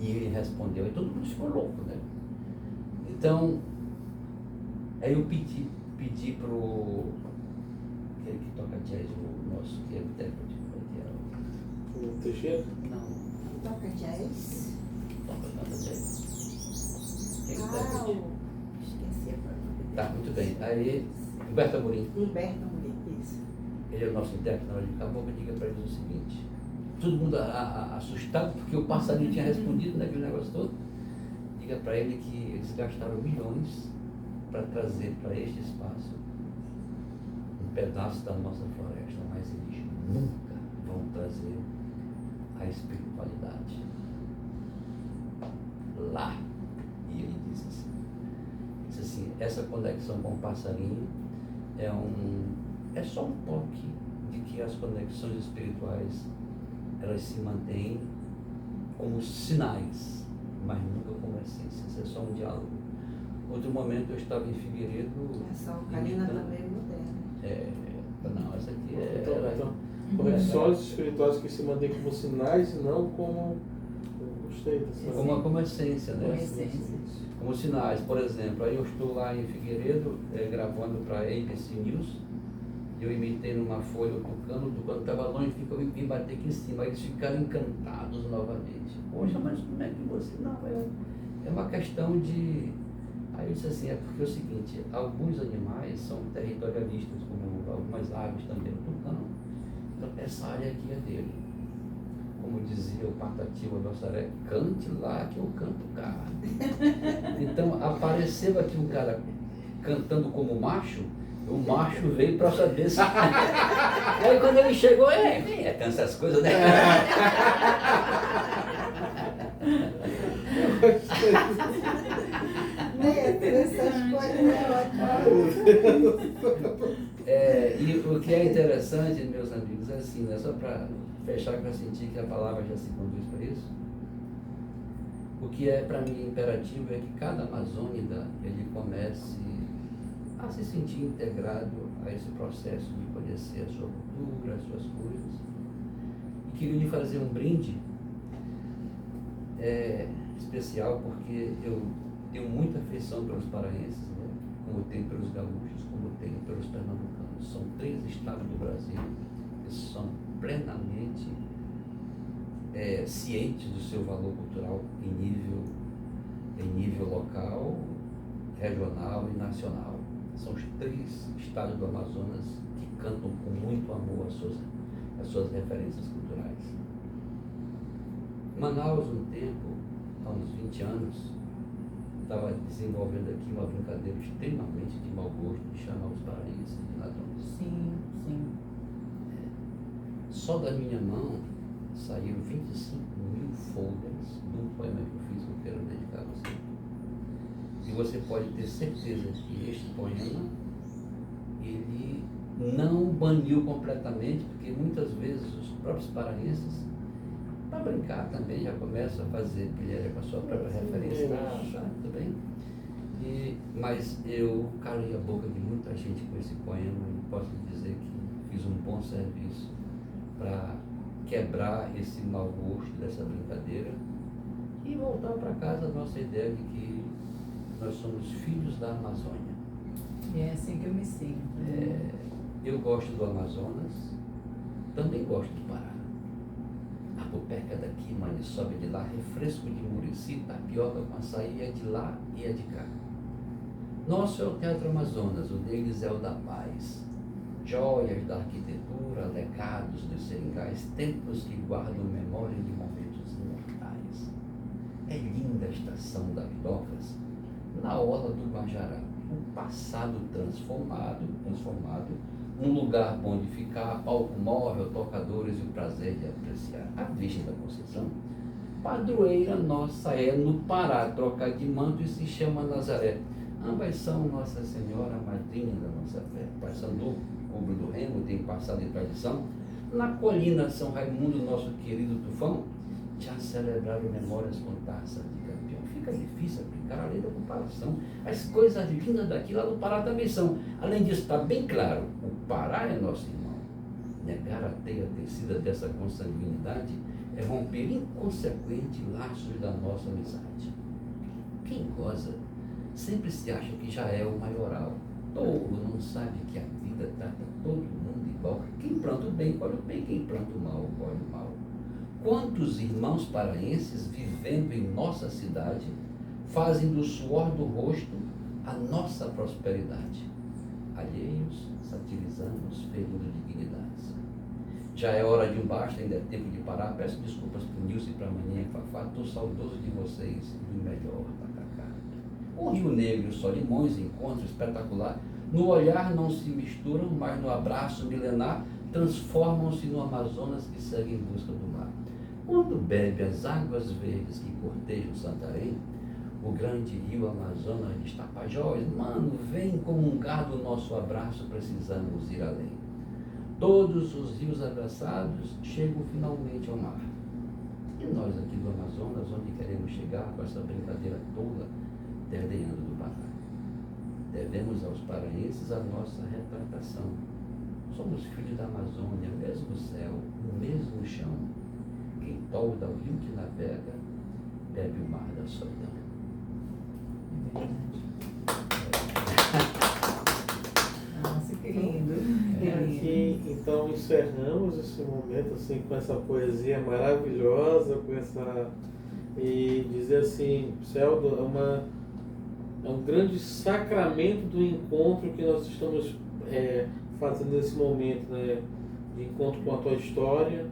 E ele respondeu, e todo mundo ficou louco, né? Então, aí eu pedi pro aquele que toca jazz, o nosso, que é o intérprete, O Teixeira? não, Toca jazz. canta jazz. Que é o Ah, intérprete. esqueci a palavra. Tá, muito bem. Aí, Humberto Amorim, Humberto Amorim, isso. ele é o nosso intérprete na hora de acabou, que diga para eles o seguinte, todo mundo assustado porque o passarinho tinha respondido naquele negócio todo, diga para ele que eles gastaram milhões para trazer para este espaço um pedaço da nossa floresta, mas eles nunca vão trazer a espiritualidade lá. E ele disse assim, essa conexão com o passarinho é só um toque de que as conexões espirituais elas se mantêm como sinais, mas nunca como essência. Isso é só um diálogo. Outro momento eu estava em Figueiredo. Essa alcalina também é moderna. Não, essa aqui Então, conexões espirituais que se mantêm como sinais e não como. Gostei dessa. como essência, né? Como essência. Como sinais. Por exemplo, aí eu estou lá em Figueiredo gravando para a ABC News. Eu imitei numa folha, tocando, estava longe, vim bater aqui em cima, aí eles ficaram encantados novamente. Poxa, mas como é que você... Não, é uma questão de... Aí eu disse assim, é porque é o seguinte, alguns animais são territorialistas, como algumas aves também, o tucano. Então, essa área aqui é dele. Como dizia o Patativa do Assaré, cante lá que eu canto cá. Então, apareceu aqui um cara cantando como macho, o macho veio para saber se... Aí quando ele chegou, tem essas coisas, né? Essas coisas é ótimo. E o que é interessante, meus amigos, é assim, né? Só para fechar, para sentir que a palavra já se conduz para isso. O que é para mim imperativo é que cada amazônida ele comece a se sentir integrado a esse processo de conhecer a sua cultura, as suas coisas. E queria lhe fazer um brinde especial, porque eu tenho muita afeição pelos paraenses, né? Como tenho pelos gaúchos, como tenho pelos pernambucanos. São 3 estados do Brasil que são plenamente cientes do seu valor cultural em nível em nível local, regional e nacional. São os 3 estados do Amazonas que cantam com muito amor as suas referências culturais. Manaus, um tempo, há uns 20 anos, estava desenvolvendo aqui uma brincadeira extremamente de mau gosto de chamar os paraenses de ladrões. Sim, sim. Só da minha mão saíram 25.000 folhas de um poema que eu fiz, que eu quero dedicar a você. E você pode ter certeza que este poema, ele não baniu completamente, porque muitas vezes os próprios paraenses, para brincar também, já começam a fazer pilhéria com a sua própria referência, tá, tudo bem? Mas eu calei a boca de muita gente com esse poema e posso dizer que fiz um bom serviço para quebrar esse mau gosto dessa brincadeira e voltar para casa a nossa ideia de que nós somos filhos da Amazônia. E é assim que eu me sinto. Eu gosto do Amazonas, também gosto do Pará. A pupeca daqui, maniçoba de lá, refresco de Murici, tapioca com açaí é de lá e é de cá. Nosso é o Teatro Amazonas, o deles é o da paz. Joias da arquitetura, legados dos seringais, templos que guardam memória de momentos imortais. É linda a estação da Vidocas, na orla do Guajará, o passado transformado, um lugar bom de ficar, palco móvel, tocadores e o prazer de apreciar. A Virgem da Conceição, padroeira nossa é no Pará, troca de manto e se chama Nazaré. Ambas são Nossa Senhora, madrinha da nossa fé. Paysandu, Cubro do Remo, tem passado e tradição. Na colina São Raimundo, nosso querido tufão, já celebraram memórias com taça de campeão. Fica difícil aplicar a lei da comparação. As coisas lindas daqui lá no Pará também são. Além disso, está bem claro, o Pará é nosso irmão. Negar a teia tecida dessa consanguinidade é romper inconsequente laços da nossa amizade. Quem goza sempre se acha que já é o maioral. Tolo não sabe que a vida trata todo mundo igual. Quem planta o bem, colhe o bem. Quem planta o mal, colhe o mal. Quantos irmãos paraenses vivendo em nossa cidade fazem do suor do rosto a nossa prosperidade? Alheios, satirizamos, ferindo dignidades. Já é hora de um basta, ainda é tempo de parar. Peço desculpas para o Nilson e para a Maninha e Fafá. Estou saudoso de vocês e do melhor, Tacacá. O Rio Negro e o Solimões, encontro espetacular. No olhar não se misturam, mas no abraço milenar transformam-se no Amazonas que segue em busca do mar. Quando bebe as águas verdes que cortejam Santarém, o grande rio Amazonas diz Tapajós, mano, vem comungar do nosso abraço, precisamos ir além. Todos os rios abraçados chegam finalmente ao mar. E nós aqui do Amazonas, onde queremos chegar com essa brincadeira toda, terdeando do Pará. Devemos aos paraenses a nossa retratação. Somos filhos da Amazônia, o mesmo céu, o mesmo chão. Quem tolda o rio que navega, bebe o mar da solidão. Nossa, que lindo. Aqui, então, encerramos esse momento assim, com essa poesia maravilhosa, com essa... E dizer assim, Celdo, é um grande sacramento do encontro que nós estamos fazendo nesse momento, né? De encontro com a tua história,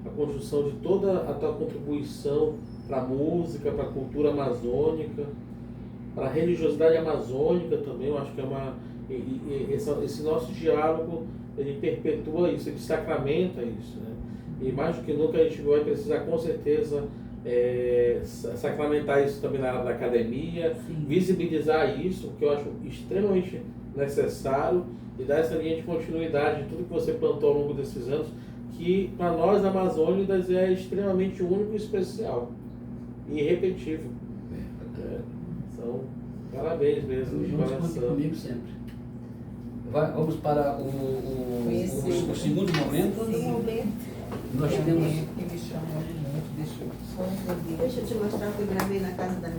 a construção de toda a tua contribuição para a música, para a cultura amazônica, para a religiosidade amazônica também. Eu acho que esse nosso diálogo, ele perpetua isso, ele sacramenta isso, né? E mais do que nunca a gente vai precisar com certeza sacramentar isso também na academia, sim, visibilizar isso, porque eu acho extremamente necessário, e dar essa linha de continuidade de tudo que você plantou ao longo desses anos, que para nós amazônicos é extremamente único e especial e irrepetível. Então, parabéns mesmo, de coração. Comigo sempre. Vamos para o segundo momento. Sim. Nós temos... Que me chamou de muito, deixa eu só ouvir. Deixa eu te mostrar o que eu gravei na casa da